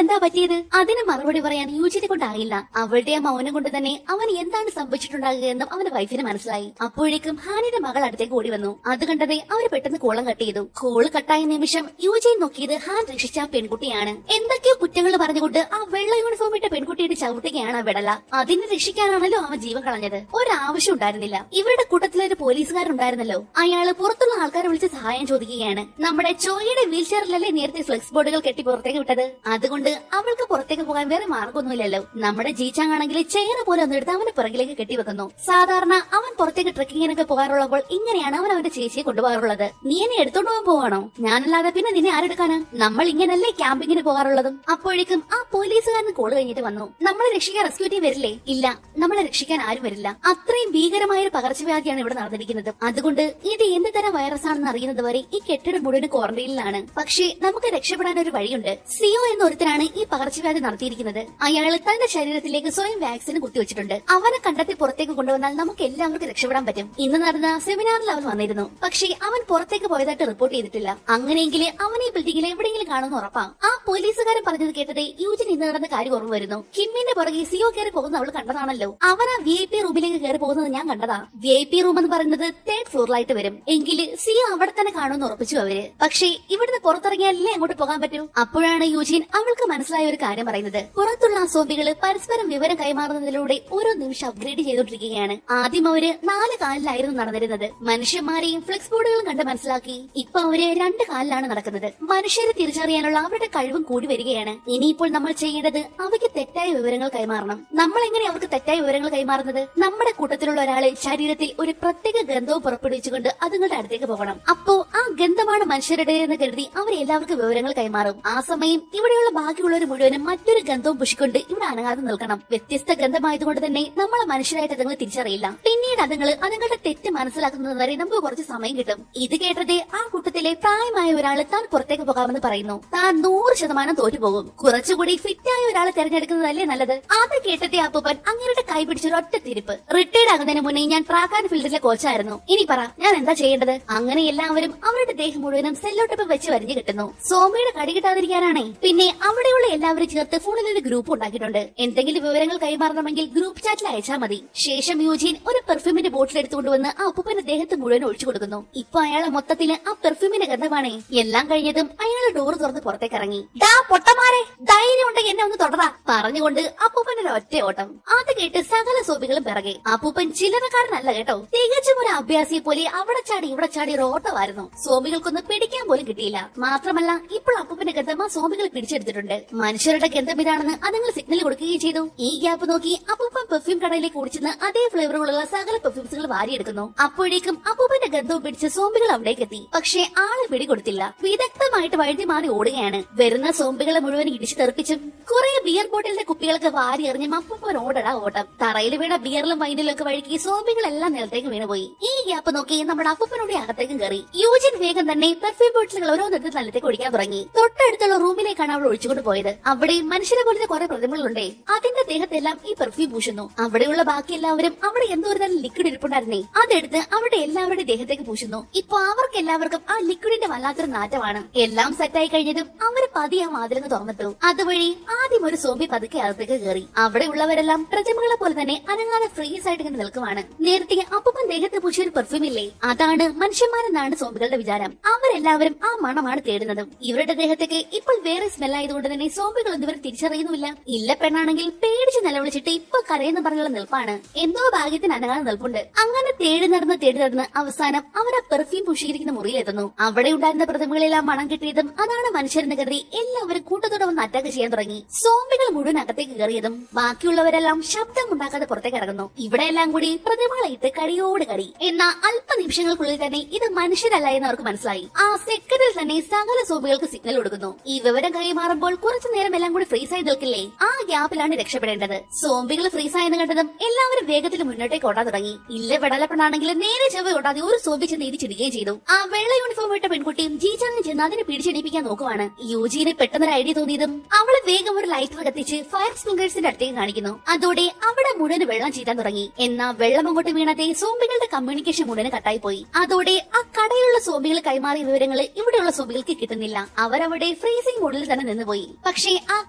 എന്താ പറ്റിയത്? അതിന് മറുപടി പറയാൻ യൂജിനെ കൊണ്ടായില്ല. അവളുടെ ആ മൗനം കൊണ്ട് തന്നെ അവൻ എന്താണ് സംഭവിച്ചിട്ടുണ്ടാകുക എന്നും അവന്റെ വൈഫിന് മനസ്സിലായി. അപ്പോഴേക്കും ഹാനിയുടെ മകൾ അടുത്തേക്ക് ഓടി വന്നു. അത് കണ്ടതേ അവർ പെട്ടെന്ന് കോളം കട്ട് ചെയ്തു. കോള് കട്ടായ നിമിഷം യൂജിൻ നോക്കിയത് ഹാൻ രക്ഷിച്ച ആ പെൺകുട്ടിയാണ്. എന്തൊക്കെയോ കുറ്റങ്ങൾ പറഞ്ഞുകൊണ്ട് ആ വെള്ള യൂണിഫോം ഇട്ട പെൺകുട്ടിയുടെ ചവിട്ടുകയാണ് ആ വിടല. അതിനെ രക്ഷിക്കാനാണല്ലോ അവൻ ജീവൻ കളഞ്ഞത്. ഒരാവശ്യം ഉണ്ടായിരുന്നില്ല. ഇവരുടെ കൂട്ടത്തിലൊരു പോലീസുകാരുണ്ടായിരുന്നല്ലോ. അയാള് പുറത്തുള്ള ആൾക്കാരെ വിളിച്ച് സഹായം ചോദിക്കുകയാണ്. നമ്മുടെ ചോയുടെ വീൽ ചെയറിലല്ലേ നേരത്തെ ഫ്ലെക്സ് ബോർഡുകൾ കെട്ടി പുറത്തേക്ക് വിട്ടത്. അതുകൊണ്ട് അവൾക്ക് പുറത്തേക്ക് പോകാൻ വേറെ മാർഗമൊന്നുമില്ലല്ലോ. നമ്മുടെ ജീച്ചാങ് ആണെങ്കിൽ ചെയർ പോലെ ഒന്നെടുത്ത് അവന്റെ പുറകിലേക്ക് കെട്ടിവെക്കുന്നു. സാധാരണ അവൻ പുറത്തേക്ക് ട്രക്കിങ്ങിനൊക്കെ പോകാറുള്ളപ്പോൾ ഇങ്ങനെയാണ് അവൻ അവന്റെ ചേച്ചിയെ കൊണ്ടുപോകാറുള്ളത്. നീ എന്നെ എടുത്തോണ്ട് പോകാൻ പോവാണോ? ഞാനല്ലാതെ പിന്നെ നിന്നെ ആരെടുക്കാനാ? നമ്മൾ ഇങ്ങനല്ലേ ക്യാമ്പിങ്ങിന് പോകാറുള്ളതും. അപ്പോഴേക്കും ആ പോലീസുകാരന് കോള് കഴിഞ്ഞിട്ട് വന്നു. നമ്മളെ രക്ഷിക്കാൻ റെസ്ക്യൂ ടീം വരില്ലേ? ഇല്ല, നമ്മളെ രക്ഷിക്കാൻ ആരും വരില്ല. അത്രയും ഭീകരമായ ഒരു പകർച്ചവ്യാധിയാണ് ഇവിടെ നടന്നിരിക്കുന്നത്. അതുകൊണ്ട് ഇത് എന്ത് തരം വൈറസ് ആണെന്ന് അറിയുന്നത് വരെ ഈ കെട്ടിടം മുഴുവൻ ക്വാറന്റൈനിലാണ്. പക്ഷേ നമുക്ക് രക്ഷപ്പെടാൻ ഒരു വഴിയുണ്ട്. സിയോ എന്ന ഒരുത്തനാണ് ഈ പകർച്ചവ്യാധി നടത്തിയിരിക്കുന്നത്. അയാൾ തന്റെ ശരീരത്തിലേക്ക് സ്വയം വാക്സിൻ കുത്തിവെച്ചിട്ടുണ്ട്. അവനെ കണ്ടെത്തി പുറത്തേക്ക് കൊണ്ടുവന്നാൽ നമുക്ക് എല്ലാവർക്കും രക്ഷപ്പെടാൻ പറ്റും. ഇന്ന് നടന്ന സെമിനാറിൽ അവൻ വന്നിരുന്നു. പക്ഷേ അവൻ പുറത്തേക്ക് പോയതായിട്ട് റിപ്പോർട്ട് ചെയ്തിട്ടില്ല. അങ്ങനെയെങ്കിൽ അവൻ ഈ ബിൽഡിംഗിൽ എവിടെയെങ്കിലും കാണുമെന്ന് ഉറപ്പാ. ആ പോലീസുകാരൻ പറഞ്ഞത് കേട്ടത് യൂജിൻ ഇന്ന് നടന്ന കാര്യം ഓർമ്മ വരുന്നു. കിമ്മിന്റെ പുറകെ സിയോ കയറി പോകുന്ന അവൾ കണ്ടതാണല്ലോ. അവൻ ആ VIP റൂമിലേക്ക് കയറി പോകുന്നത് ഞാൻ കണ്ടതാ. VIP റൂം എന്ന് പറയുന്നത് 3rd ഫ്ലോറിലായിട്ട് വരും. എങ്കിൽ സിയോ അവിടെ തന്നെ കാണുമെന്ന് ഉറപ്പിച്ചു അവര്. പക്ഷേ ഇവിടുന്ന് പുറത്തിറങ്ങിയാലല്ലേ അങ്ങോട്ട് പോകാൻ പറ്റൂ. അപ്പോഴാണ് യൂജിൻ അവൾക്ക് മനസ്സിലായ ഒരു കാര്യം പറയുന്നത്. പുറത്തുള്ള ആ സോംബികള് പരസ്പരം വിവരം കൈമാറുന്നതിലൂടെ ഓരോ നിമിഷം അപ്ഗ്രേഡ് ചെയ്തോണ്ടിരിക്കുകയാണ്. ആദ്യം അവര് 4 കാലിലായിരുന്നു നടന്നിരുന്നത്. മനുഷ്യന്മാരെയും ഫ്ലെക്സ് ബോർഡുകളും കണ്ട് മനസ്സിലാക്കി ഇപ്പൊ അവര് 2 കാലിലാണ് നടക്കുന്നത്. മനുഷ്യരെ തിരിച്ചറിയാനുള്ള അവരുടെ കഴിവും കൂടി വരികയാണ്. ഇനിയിപ്പോൾ നമ്മൾ ചെയ്യേണ്ടത് അവയ്ക്ക് തെറ്റായ വിവരങ്ങൾ കൈമാറണം. നമ്മൾ എങ്ങനെ അവർക്ക് തെറ്റായ വിവരങ്ങൾ കൈമാറുന്നത്? നമ്മുടെ കൂട്ടത്തിലുള്ള ഒരാളെ ശരീരത്തിൽ ഒരു പ്രത്യേക ഗന്ധവും പുറപ്പെടുവിച്ചുകൊണ്ട് അതുങ്ങളുടെ അടുത്തേക്ക് പോകണം. അപ്പോ ആ ഗന്ധമാണ് മനുഷ്യരുടെ രക്ഷപ്പെടരുതെന്ന് കരുതി അവർ എല്ലാവർക്കും വിവരങ്ങൾ കൈമാറും. ആ സമയം ഇവിടെയുള്ള ബാക്കിയുള്ളവർ മുഴുവനും മറ്റൊരു ഗന്ധവും പുഷിക്കൊണ്ട് ഇവിടെ അനങ്ങാതെ നിൽക്കണം. വ്യത്യസ്ത ഗന്ധമായതുകൊണ്ട് തന്നെ നമ്മളെ മനുഷ്യരായിട്ട് അതുങ്ങൾ തിരിച്ചറിയില്ല. പിന്നീട് അതുങ്ങളുടെ തെറ്റ് മനസ്സിലാക്കുന്നത് വരെ നമുക്ക് കുറച്ച് സമയം കിട്ടും. ഇത് കേട്ടതേ ആ കൂട്ടത്തിലെ പ്രായമായ ഒരാള് താൻ പുറത്തേക്ക് പോകാമെന്ന് പറയുന്നു. താൻ 100% തോറ്റുപോകും. കുറച്ചുകൂടി ഫിറ്റായ ഒരാളെ തെരഞ്ഞെടുക്കുന്നതല്ലേ നല്ലത്. അത് കേട്ടതേ അപ്പൂപ്പൻ അങ്ങേരുടെ കൈ പിടിച്ചൊരു ഒറ്റ തിരിപ്പ്. റിട്ടയർഡ് ആകുന്നതിന് മുന്നേ ഞാൻ ട്രാക്ക് ആൻഡ് ഫീൽഡിലെ കോച്ചായിരുന്നു. ഇനി പറ ഞാൻ എന്താ ചെയ്യേണ്ടത്? അങ്ങനെ എല്ലാവരും അവരുടെ ദേഹം മുഴുവനും സെല്ലോട്ടപ്പ് വെച്ച് വരിഞ്ഞു കിട്ടുന്നു. സോമയുടെ കടി കിട്ടാതിരിക്കാനാണേ. പിന്നെ അവിടെയുള്ള എല്ലാവരും ചേർത്ത് ഫോണിൽ ഒരു ഗ്രൂപ്പ് ഉണ്ടാക്കിയിട്ടുണ്ട്. എന്തെങ്കിലും വിവരങ്ങൾ കൈമാറണമെങ്കിൽ ഗ്രൂപ്പ് ചാറ്റിൽ അയച്ചാൽ മതി. ശേഷം യൂജീൻ ഒരു പെർഫ്യൂമിന്റെ ബോട്ടിൽ എടുത്തുകൊണ്ടുവന്ന് ആ അപ്പൂപ്പന്റെ ദേഹത്ത് മുഴുവൻ ഒഴിച്ചു കൊടുക്കുന്നു. ഇപ്പൊ അയാളെ മൊത്തത്തില് ആ പെർഫ്യൂമിന്റെ ഗന്ധമാണേ. എല്ലാം കഴിഞ്ഞതും അയാൾ ഡോർ തുറന്ന് പുറത്തേക്ക് ഇറങ്ങി. ഡാ പൊട്ടന്മാരെ, ധൈര്യം ഉണ്ടെങ്കിൽ എന്നെ ഒന്ന് തുടരാ പറഞ്ഞുകൊണ്ട് അപ്പൂപ്പന്റെ ഒരു ഒറ്റ ഓട്ടം. അത് കേട്ട് സകല സോബികളും പിറകെ. അപ്പൂപ്പൻ ചില്ലറക്കാരനല്ല കേട്ടോ. തികച്ചും ഒരു അഭ്യാസിയെ പോലെ അവിടെ ചാടി ഇവിടെ ചാടി ഒരു ഓട്ടമായിരുന്നു. സോബികൾക്കൊന്നും പിടിക്കാൻ പോലും കിട്ടിയില്ല. മാത്രമല്ല ഇപ്പോൾ അപ്പൂപ്പന്റെ ഗന്ധം ആ സോബികൾ പിടിച്ചെടുത്തിട്ടുണ്ട്. മനുഷ്യരുടെ ഗന്ധം ഇതാണെന്ന് അതുങ്ങൾ സിഗ്നൽ കൊടുക്കുകയും ചെയ്തു. ഈ ഗ്യാപ്പ് നോക്കി അപ്പൂപ്പൻ പെർഫ്യൂം കടയിലേക്ക് ഓടിച്ചെന്ന് അതേ ഫ്ലേവറുകളുള്ള സകല പെർഫ്യൂംസുകൾ വാരിയെടുക്കുന്നു. അപ്പോഴേക്കും അപ്പൂപ്പന്റെ ഗന്ധവും പിടിച്ച് സോംബികൾ അവിടേക്ക് എത്തി. പക്ഷേ ആളെ പിടികൊടുത്തില്ല. വിദഗ്ധമായിട്ട് വഴുതി മാറി ഓടുകയാണ്. വരുന്ന സോംബികളെ മുഴുവൻ ഇടിച്ചു തെറിപ്പിച്ചും കുറെ ബിയർ ബോട്ടിലിന്റെ കുപ്പികളൊക്കെ വാരി എറിഞ്ഞും അപ്പൂപ്പൻ ഓടടാ ഓട്ടം. തറയിൽ വീണ ബിയറിലും വൈനിലും ഒക്കെ വഴുകി സോംബികളെല്ലാം നിലത്തേക്ക് വീണുപോയി. ഈ ഗ്യാപ്പ് നോക്കി നമ്മുടെ അപ്പൂപ്പനോടെ അകത്തേക്കും കയറി. യൂജിൻ വേഗം തന്നെ പെർഫ്യൂം ബോട്ടിലുകൾ ഓരോന്നെടുത്ത് നിലത്തേക്ക് ഒഴിക്കാൻ തുടങ്ങി. തൊട്ടടുത്തുള്ള റൂമിലേക്കാണ് അവൾ ഒഴിച്ചുകൊണ്ട് പോയത്. അവിടെ മനുഷ്യരെ പോലത്തെ കുറെ പ്രതിമകളുണ്ടേ. അതിന്റെ ദേഹത്തെല്ലാം ഈ പെർഫ്യൂം പൂശുന്നു. അവിടെയുള്ള ബാക്കി എല്ലാവരും അവിടെ എന്തോ ഒരു തരം ലിക്വിഡ് ഇരിപ്പുണ്ടായിരുന്നേ. അതെടുത്ത് അവിടെ എല്ലാവരുടെ ദേഹത്തേക്ക് പൂശുന്നു. ഇപ്പൊ അവർക്ക് എല്ലാവർക്കും ആ ലിക്വിഡിന്റെ വല്ലാത്തൊരു നാറ്റമാണ്. എല്ലാം സെറ്റായി കഴിഞ്ഞതും അവര് പതിയെ ആ വാതിലങ്ങ് തുറന്നിട്ടു. അതുവഴി ആദ്യം ഒരു സോംബി പതുക്കെ അകത്തേക്ക് കയറി. അവിടെ ഉള്ളവരെല്ലാം പ്രതിമകളെ പോലെ തന്നെ അനങ്ങാതെ ഫ്രീസ് ആയിട്ട് ഇങ്ങനെ നിൽക്കുവാണ്. നേരത്തെ അപ്പൂപ്പൻ ദേഹത്ത് പൂശിയ ഒരു പെർഫ്യൂം ഇല്ലേ, അതാണ് മനുഷ്യന്മാരെന്നാണ് സോംബികളുടെ വിചാരം. അവരെല്ലാവരും ആ മണമാണ് തേടുന്നതും. ഇവരുടെ ദേഹത്തേക്ക് ഇപ്പോൾ വേറെ സ്മെല്ലായതുകൊണ്ട് തന്നെ സോംബികളൊന്നും ഇവർ തിരിച്ചറിയുന്നുമില്ല. ഇല്ല പെണ്ണാണെങ്കിൽ പേടിച്ച് നിലവിളിച്ചിട്ട് ഇപ്പൊ കരയെന്ന് പറഞ്ഞുള്ള നിൽപ്പാണ്. എന്തോ ഭാഗ്യത്തിന് അനങ്ങാതെ നിൽപ്പുണ്ട്. അങ്ങനെ തേടി നടന്ന് അവസാനം അവർ ആ പെർഫ്യൂം പൂശിയിരിക്കുന്ന മുറിയിലെത്തുന്നു. അവിടെ ഉണ്ടായിരുന്ന പ്രതിമകളെല്ലാം മണം കിട്ടിയതും അതാണ് മനുഷ്യരെന്ന് കരുതി എല്ലാവരും കൂട്ടത്തോടെ വന്ന് അറ്റാക്ക് ചെയ്യാൻ തുടങ്ങി. സോംബികൾ മുഴുവൻ അകത്തേക്ക് കയറിയതും ബാക്കിയുള്ളവരെല്ലാം ശബ്ദം ഉണ്ടാക്കാതെ പുറത്തേക്ക് ഇറങ്ങുന്നു. ഇവിടെ എല്ലാം കൂടി പ്രതിമകളെ ഇട്ട് കടിയോട് കടി. എന്നാൽ അല്പനിമിഷങ്ങൾക്കുള്ളിൽ തന്നെ ഇത് മനുഷ്യരല്ല എന്ന് അവർക്ക് മനസ്സിലായി. ആ സെക്കൻഡിൽ തന്നെ സകല സോംബികൾക്ക് സിഗ്നൽ കൊടുക്കുന്നു. ഈ വിവരം കൈമാറുമ്പോൾ കുറച്ചു നേരം എല്ലാം കൂടി ഫ്രീസ് ആയി നിൽക്കില്ലേ, ആ ഗ്യാപ്പിലാണ് രക്ഷപ്പെടേണ്ടത്. സോംബികൾ ഫ്രീസ് ആയെന്ന് കണ്ടതും എല്ലാവരും വേഗത്തിൽ മുന്നോട്ടേക്ക് ഓടാൻ തുടങ്ങി. ഇല്ല വെടലപ്പെടാണെങ്കിൽ നേരെ ചെവ്വ ഓടാതെ ഒരു സോംബി ചെന്ന് ഇടിച്ചിടുകയും ചെയ്തു. ആ വെള്ള യൂണിഫോം ഇട്ട പെൺകുട്ടിയും ജീചാങ്ങിന് ചെന്ന് അതിനെ പിടിച്ചെടിപ്പിക്കാൻ നോക്കുവാണ്. യൂജിന് പെട്ടെന്നൊരു ഐഡിയ തോന്നിയതും അവള് വേഗം ഒരു ലൈറ്റർ കത്തിച്ച് ഫയർ സ്പ്രിംഗ്ലേഴ്സിന്റെ അടുത്തേക്ക് കാണിക്കുന്നു. അതോടെ അവിടെ മുഴുവൻ വെള്ളം ചീറ്റാൻ തുടങ്ങി. എന്നാൽ വെള്ളം അങ്ങോട്ട് വീണതേ സോംബികളുടെ കമ്മ്യൂണിക്കേഷൻ മുഴുവൻ കട്ടായി പോയി. അതോടെ ആ കടയിലുള്ള സോംബികൾ കൈമാറിയ വിവരങ്ങൾ ഇവിടെയുള്ള സോംബികൾക്ക് കിട്ടുന്നില്ല. അവരവിടെ ഫ്രീസിംഗ് മോഡിൽ തന്നെ നിന്നുപോയി. പക്ഷേ ആ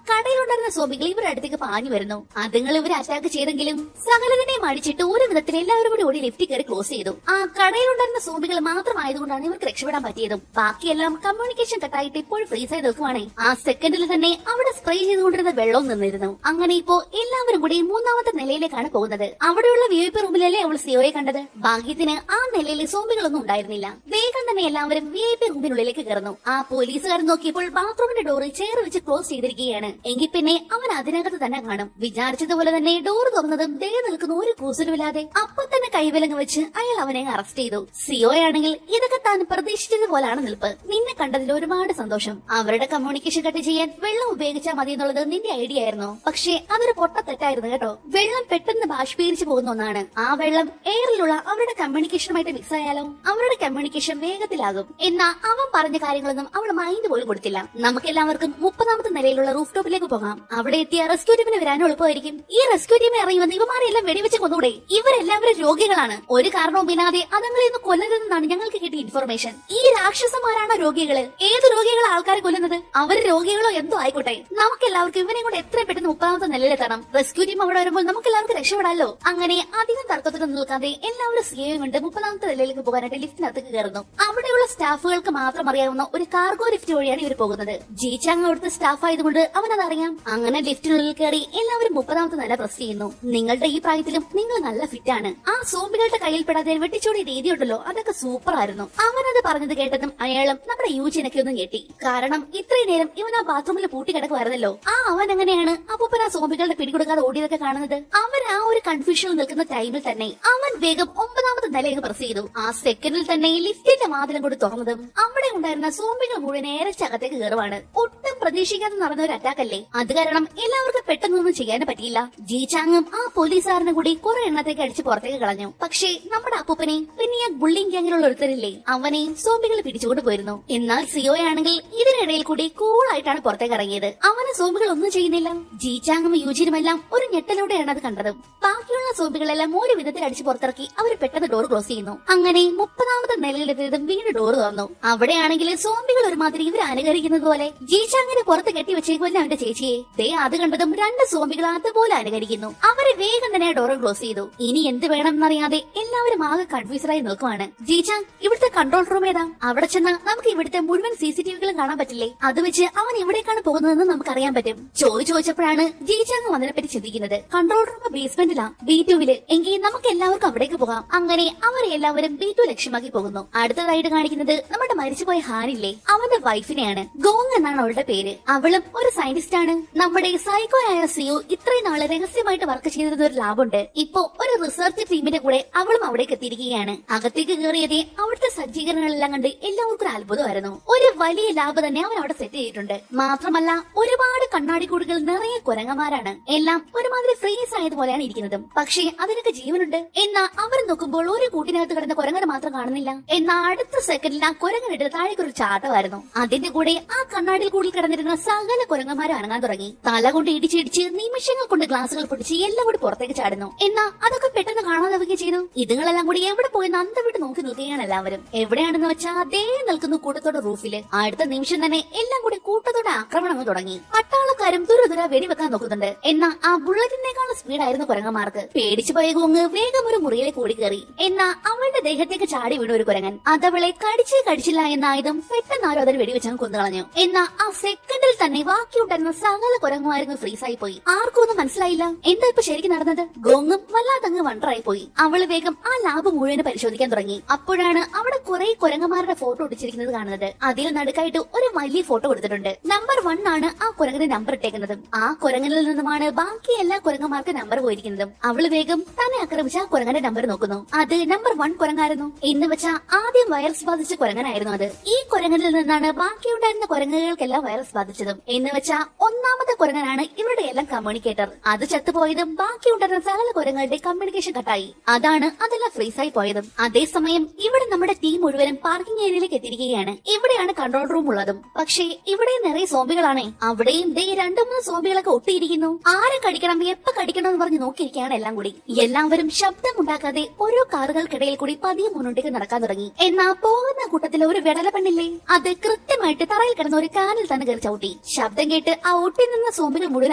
കടയിലുണ്ടായിരുന്ന സോംബികൾ ഇവരുടെ അടുത്തേക്ക് പാഞ്ഞു വരുന്നു. അതുങ്ങൾ ഇവരെ അറ്റാക്ക് ചെയ്തെങ്കിലും സകലതിനെയും അടിച്ചിട്ട് ഒരു വിധത്തിൽ എല്ലാവരും കൂടി ഓടി ലിഫ്റ്റ് കയറി ക്ലോസ് ചെയ്തു. ആ കടയിലുണ്ടായിരുന്ന സോംബികൾ മാത്രമായതുകൊണ്ടാണ് ഇവർക്ക് രക്ഷപ്പെടാൻ പറ്റിയതും. ബാക്കിയെല്ലാം കമ്മ്യൂണിക്കേഷൻ കട്ടായിട്ട് ഇപ്പോൾ ഫ്രീസ് ആയി നിൽക്കുവാണേ. ആ സെക്കൻഡിൽ തന്നെ അവിടെ സ്പ്രേ ചെയ്തുകൊണ്ടിരുന്ന വെള്ളവും നിന്നിരുന്നു. അങ്ങനെ ഇപ്പോ എല്ലാവരും കൂടി മൂന്നാമത്തെ നിലയിലേക്കാണ് പോകുന്നത്. അവിടെയുള്ള VIP റൂമിലല്ലേ അവൾ സിയോയെ കണ്ടത്. ഭാഗ്യത്തിന് ആ നിലയിൽ സോംബികളൊന്നും ഉണ്ടായിരുന്നില്ല. വേഗം തന്നെ എല്ലാവരും VIP റൂമിനുള്ളിലേക്ക് കയറുന്നു. ആ പോലീസുകാരൻ നോക്കിയപ്പോൾ ബാത്റൂമിന്റെ ഡോറ് ചെയർ വെച്ച് ക്ലോസ് ചെയ്തിരിക്കുകയാണ്. എങ്കിൽ പിന്നെ അവൻ അതിനകത്ത് തന്നെ കാണും. വിചാരിച്ചതുപോലെ തന്നെ ഡോർ തുറന്നതും ദേ നിൽക്കുന്ന ഒരു കൂസലുമില്ലാതെ അപ്പൊ തന്നെ കൈവിലങ്ങ് വെച്ച് അയാൾ അവനെ അറസ്റ്റ് ചെയ്തു. സിയോയാണെങ്കിൽ ഇതൊക്കെ താൻ പ്രതീക്ഷിച്ചതുപോലാണ് നിൽപ്പ്. നിന്നെ കണ്ടതിൽ ഒരുപാട് സന്തോഷം. അവരുടെ കമ്മ്യൂണിക്കേഷൻ കട്ട് ചെയ്യാൻ വെള്ളം ഉപയോഗിച്ചാൽ മതി എന്നുള്ളത് നിന്റെ ഐഡിയ ആയിരുന്നു. പക്ഷേ അതൊരു പൊട്ട തെറ്റായിരുന്നു കേട്ടോ. വെള്ളം പെട്ടെന്ന് ബാഷ്പീകരിച്ചു പോകുന്ന ഒന്നാണ്. ആ വെള്ളം എയറിലുള്ള അവരുടെ കമ്മ്യൂണിക്കേഷനുമായിട്ട് മിക്സ് ആയാലോ അവരുടെ കമ്മ്യൂണിക്കേഷൻ വേഗത്തിലാകും. എന്നാ അവൻ പറഞ്ഞ കാര്യങ്ങളൊന്നും അവൾ മൈൻഡ് പോലും കൊടുത്തില്ല. നമുക്കെല്ലാവർക്കും 30ാമത്തെ നിലയിലുള്ള റൂഫ് ടോപ്പിലേക്ക് പോകാം. അവിടെ എത്തിയ റെസ്ക്യൂ ടീമിന് വരാനും എളുപ്പമായിരിക്കും. ഈ റെസ്ക്യൂ ടീമിനെ ഇറങ്ങി വന്ന് ഇവമാരെല്ലാം വെടിവെച്ച് കൊന്നുകൂടെ? ഇവരെല്ലാവരും രോഗികളാണ്. ഒരു കാരണവുമില്ലാതെ അതങ്ങളെ ഇന്ന് കൊല്ലരുതെന്നാണ് ഞങ്ങൾക്ക് കിട്ടിയ ഇൻഫർമേഷൻ. ഈ രാക്ഷസന്മാരാണോ രോഗികള്? ഏത് രോഗികളെ ആൾക്കാരെ കൊല്ലുന്നത്? അവര് രോഗികളോ എന്തോ ആയിക്കോട്ടെ, നമുക്കെല്ലാവർക്കും ഇവനെ കൊണ്ട് എത്രയും പെട്ടെന്ന് 30ാമത്തെ നിലയിലെത്തണം. റെസ്ക്യൂ ടീം അവിടെ വരുമ്പോൾ നമുക്കെല്ലാവർക്കും രക്ഷപ്പെടാമല്ലോ. അങ്ങനെ അധികം തർക്കത്തിനൊന്നും നിൽക്കാതെ എല്ലാവരും സിയോയും കൊണ്ട് 30ാമത്തെ നിലയിലേക്ക് പോകാനായിട്ട് ലിഫ്റ്റിനകത്തേക്ക് കയറുന്നു. അവിടെയുള്ള സ്റ്റാഫുകൾക്ക് മാത്രം അറിയാവുന്ന ഒരു കാർഗോ ലിഫ്റ്റ് വഴിയാണ് ഇവർ പോകുന്നത്. ജീച്ചാങ് അവിടുത്തെ സ്റ്റാഫ് ആയതുകൊണ്ട് അവനതറിയാം. അങ്ങനെ ലിഫ്റ്റിനുള്ളിൽ കയറി എല്ലാവരും 30ാമത്തെ നില പ്രസ് ചെയ്യുന്നു. നിങ്ങളുടെ ഈ പ്രായത്തിലും നിങ്ങൾ നല്ല ഫിറ്റ് ആണ്. ആ സോംബികളുടെ കയ്യിൽ പെടാതെ വെട്ടിച്ചോടിയ രീതി ഉണ്ടല്ലോ, അതൊക്കെ സൂപ്പർ ആയിരുന്നു. അവനത് പറഞ്ഞത് കേട്ടതും അയാളും നമ്മുടെ യൂജിനൊക്കെ ഒന്നും ഞെട്ടി. കാരണം ഇത്രയും നേരം ഇവൻ ആ ബാത്റൂമിൽ പൂട്ടിക്കിടക്കുമായിരുന്നല്ലോ. അവൻ എങ്ങനെയാണ് അപ്പൂപ്പൻ ആ സോംബികളുടെ പിടികൊടുക്കാതെ ഓടിയതൊക്കെ കാണുന്നത്? അവൻ ആ ഒരു കൺഫ്യൂഷനിൽ നിൽക്കുന്ന ടൈമിൽ തന്നെ അവൻ വേഗം 9ാമത്തെ നിലയങ്ങ് പ്രസ് ചെയ്തു. ആ സെക്കൻഡിൽ തന്നെ ലിഫ്റ്റിന്റെ വാതിലും കൂടി തുറന്നതും അവിടെ ഉണ്ടായിരുന്ന സോംബികൾ മുഴുവൻ ഏറച്ചകത്തേക്ക് കയറുവാണ്. ഒട്ടും പ്രതീക്ഷിക്കാതെ നടന്ന ഒരു അറ്റാക്ക് അല്ലേ, അത് കാരണം എല്ലാവർക്കും പെട്ടെന്നൊന്നും ചെയ്യാനും പറ്റിയില്ല. ജീചാങ്ങും ആ പോലീസുകാരനും കൂടി കുറെ എണ്ണത്തേക്ക് അടിച്ച് പുറത്തേക്ക് കളഞ്ഞു. പക്ഷേ നമ്മുടെ അപ്പൂപ്പനെ പിന്നെ ആ ബുള്ളിങ് ഗ്യാങ്ങിലുള്ള ഒരുത്തരില്ലേ, അവനെയും സോംബികൾ പിടിച്ചുകൊണ്ട് പോയിരുന്നു. എന്നാൽ സിയോയാണെങ്കിൽ ഇതിനിടയിൽ കൂടി കൂളായിട്ടാണ് പുറത്തേക്ക് ഇറങ്ങിയത്. അവന് സോംബികൾ ഒന്നും ചെയ്യുന്നില്ല. ജീചാങ്ങും യൂജിനുമെല്ലാം ഒരു ഞെട്ടലോടെയാണ് അത് കണ്ടത്. ബാക്കിയുള്ള സോംബികളെല്ലാം ഒരു വിധത്തിൽ അടിച്ച് പുറത്തിറക്കി അവർ പെട്ടെന്ന് ഡോർ ക്ലോസ് ചെയ്യുന്നു. അങ്ങനെ 30ാമത്തെ നിലയിലെത്തിയതും വീണ്ടും ഡോർ തുറന്നു. അവിടെയാണെങ്കിൽ സോംബികൾ ഒരുമാതിരി ഇവർ അനുകരിക്കുന്നത് പോലെ ജീചാങ്ങിനെ പുറത്ത് കെട്ടിവെച്ചേക്കുമല്ലോ അവന്റെ ചേച്ചിയെ. ദേ അത് കണ്ടതും 2 സോംബികൾ അതുപോലെ അനുകരിക്കുന്നു. അവരെ വേഗം തന്നെ ഡോർ ക്ലോസ് ചെയ്തു. ഇനി എന്ത് വേണം എന്നറിയാതെ എല്ലാവരും ആകെ കൺഫ്യൂസറായി നിൽക്കുവാണ്. ജീചാങ്, ഇവിടുത്തെ കൺട്രോൾ റൂം ഏതാ? അവിടെ ചെന്ന് നമുക്ക് ഇവിടുത്തെ മുഴുവൻ CCTVകളും കാണാൻ പറ്റില്ലേ? അത് വെച്ച് അവൻ എവിടേക്കാണ് പോകുന്നതെന്ന് നമുക്ക് അറിയാൻ പറ്റും. ചോദിച്ചപ്പോഴാണ് ജീചാങ് അതിനെപ്പറ്റി ചിന്തിക്കുന്നത്. കൺട്രോൾ റൂം ബേസ്മെന്റിലാ, B2-ല്. എങ്കിൽ നമുക്ക് എല്ലാവർക്കും അവിടേക്ക് പോകാം. അങ്ങനെ അവരെ എല്ലാവരും B2 ലക്ഷ്യമാക്കി പോകുന്നു. അടുത്തതായിട്ട് കാണിക്കുന്നത് നമ്മുടെ മരിച്ചുപോയ ഹാനില്ലേ, അവന്റെ വൈഫിനെയാണ്. ഗോങ് എന്നാണ് അവളുടെ പേര്. അവളും ഒരു സയന്റിസ്റ്റ് ആണ്. നമ്മുടെ സൈക്കോ ആയ സിയോ ഇത്രയും നാള് രഹസ്യമായിട്ട് വർക്ക് ചെയ്തിരുന്ന ഒരു ലാബുണ്ട്. ഇപ്പോ ഒരു റിസർച്ച് ടീമിന്റെ കൂടെ അവളും അവിടേക്ക് എത്തിയിരിക്കുകയാണ്. അകത്തേക്ക് കയറിയതേ അവിടുത്തെ സജ്ജീകരണങ്ങളെല്ലാം കണ്ട് എല്ലാവർക്കും ഒരു അത്ഭുതമായിരുന്നു. ഒരു വലിയ ലാബ് തന്നെ അവൻ അവിടെ സെറ്റ് ചെയ്തിട്ടുണ്ട്. മാത്രമല്ല ഒരുപാട് കണ്ണാടിക്കൂടുകൾ നിറയെ കുരങ്ങന്മാരാണ്. എല്ലാം ഒരുമാതിരി ഫ്രീസ് ആയതുപോലെയാണ് ഇരിക്കുന്നത്. പക്ഷേ അതിനൊക്കെ ജീവനുണ്ട്. എന്നാ അവർ നോക്കുമ്പോൾ ഒരു കൂട്ടിനകത്ത് കിടന്ന കുരങ്ങനെ മാത്രം കാണുന്നില്ല. എന്നാ അടുത്ത സെക്കൻഡിൽ ആ കുരങ്ങനിട്ട് താഴേക്ക് ഒരു ചാട്ടമായിരുന്നു. അതിന്റെ കൂടെ ആ കണ്ണാടിയിൽ കൂടി കിടന്നിരുന്ന സകല കുരങ്ങന്മാരും അനങ്ങാൻ തുടങ്ങി. തല കൊണ്ട് ഇടിച്ചിടിച്ച് നിമിഷങ്ങൾ കൊണ്ട് ഗ്ലാസുകൾ പൊടിച്ച് എല്ലാം കൂടി പുറത്തേക്ക് ചാടുന്നു. എന്നാ അതൊക്കെ പെട്ടെന്ന് കാണാതാവുകയും ചെയ്തു. ഇതുങ്ങളെല്ലാം കൂടി എവിടെ പോയെന്ന് അന്തം വിട്ട് നോക്കി നിൽക്കുകയാണ് എല്ലാവരും. എവിടെയാണെന്ന് വെച്ചാൽ അതേ നിൽക്കുന്നു കൂട്ടത്തോടെ റൂഫില്. അടുത്ത നിമിഷം തന്നെ എല്ലാം കൂടി കൂട്ടത്തോടെ ആക്രമണം തുടങ്ങി. പട്ടാളക്കാരും തുരുതുര വെടിവെക്കാൻ നോക്കുന്നുണ്ട്. എന്നാ ആ ബുള്ളറ്റിനേക്കാളും സ്പീഡായിരുന്നു കുരങ്ങന്മാർക്ക്. പേടിച്ചു പോയ ഗോങ് വേഗം ഒരു മുറിയിലേക്ക് ഓടി കയറി. എന്നാ അവളുടെ ദേഹത്തേക്ക് ചാടി വീണ ഒരു കുരങ്ങൻ അതവളെ കടിച്ചില്ല എന്നായതും പെട്ടെന്ന് ആരോ അതിന് വെടിവെച്ചാൽ കൊന്നുകളഞ്ഞു. എന്നാ ആ സെക്കൻഡിൽ തന്നെ ബാക്കിയുണ്ടായിരുന്ന സകല കുരങ്ങുമായിരുന്നു ഫ്രീസായി പോയി. ആർക്കും ഒന്നും മനസ്സിലായില്ല എന്താ ഇപ്പൊ ശരിക്കും നടന്നത്. ഗോങ്ങും വല്ലാതങ്ങ് വണ്ടറായി പോയി. അവള് വേഗം ആ ലാബ് മുഴുവൻ പരിശോധിക്കാൻ തുടങ്ങി. അപ്പോഴാണ് അവിടെ കുറെ കുരങ്ങന്മാരുടെ ഫോട്ടോ ഒട്ടിച്ചിരിക്കുന്നത് കാണുന്നത്. അതിൽ നടുക്കായിട്ട് ഒരു വലിയ ഫോട്ടോ കൊടുത്തിട്ടുണ്ട്. നമ്പർ 1 ആണ് ആ കുരങ്ങിന് നമ്പർ ഇട്ടേക്കുന്നതും. ആ കുരങ്ങനിൽ നിന്നുമാണ് ബാക്കി എല്ലാ കുരങ്ങന്മാർക്ക് നമ്പർ പോയിരിക്കുന്നതും. അവള് വേഗം തന്നെ ആക്രമിച്ച ആ കുരങ്ങന്റെ നമ്പർ നോക്കുന്നു. അത് നമ്പർ 1 കുരങ്ങായിരുന്നു. എന്ന് വെച്ചാൽ ആദ്യം വൈറസ് ബാധിച്ച കുരങ്ങനായിരുന്നു അത്. ഈ കുരങ്ങനിൽ നിന്നാണ് ബാക്കിയുണ്ടായിരുന്ന കുരങ്ങുകൾക്കെല്ലാം വൈറസ് ബാധിച്ചതും. എന്ന് വെച്ചാൽ 1ാമത്തെ കുരങ്ങനാണ് ഇവരുടെ എല്ലാം കമ്മ്യൂണിക്കേറ്റർ. അത് ചത്തുപോയതും ബാക്കിയുണ്ടായിരുന്ന സകല കുരങ്ങളുടെ കമ്മ്യൂണിക്കേഷൻ കട്ടായി. അതാണ് അതെല്ലാം ഫ്രീസായി പോയതും. അതേസമയം ഇവിടെ നമ്മുടെ ടീം മുഴുവനും പാർക്കിംഗ് ഏരിയയിലേക്ക് എത്തിയിരിക്കുകയാണ്. ഇവിടെയാണ് കൺട്രോൾ റൂം ഉള്ളതും. പക്ഷേ ഇവിടെ നിറയെ സോംബികളാണേ. അവിടെയും ദേ 2-3 സോംബികളൊക്കെ ഒട്ടിയിരിക്കുന്നു. ആരെ കടിക്കണം എപ്പ കടിക്കണം എന്ന് പറഞ്ഞ് നോക്കിയിരിക്കുകയാണ് എല്ലാം കൂടി. എല്ലാവരും ശബ്ദമുണ്ടാക്കാതെ ഓരോ കാറുകൾക്കിടയിൽ കൂടി പതിയെ മുന്നോട്ടേക്ക് നടക്കാൻ തുടങ്ങി. എന്നാ പോകുന്ന കൂട്ടത്തിൽ ഒരു വെടല പെണ്ണില്ലേ, അത് കൃത്യമായിട്ട് തറയിൽ കിടന്ന ഒരു കാനിൽ തന്നെ കയറി ചവിട്ടി. ശബ്ദം കേട്ട് ആ ഒട്ടി നിന്ന സോംബികൾ മുഴുവൻ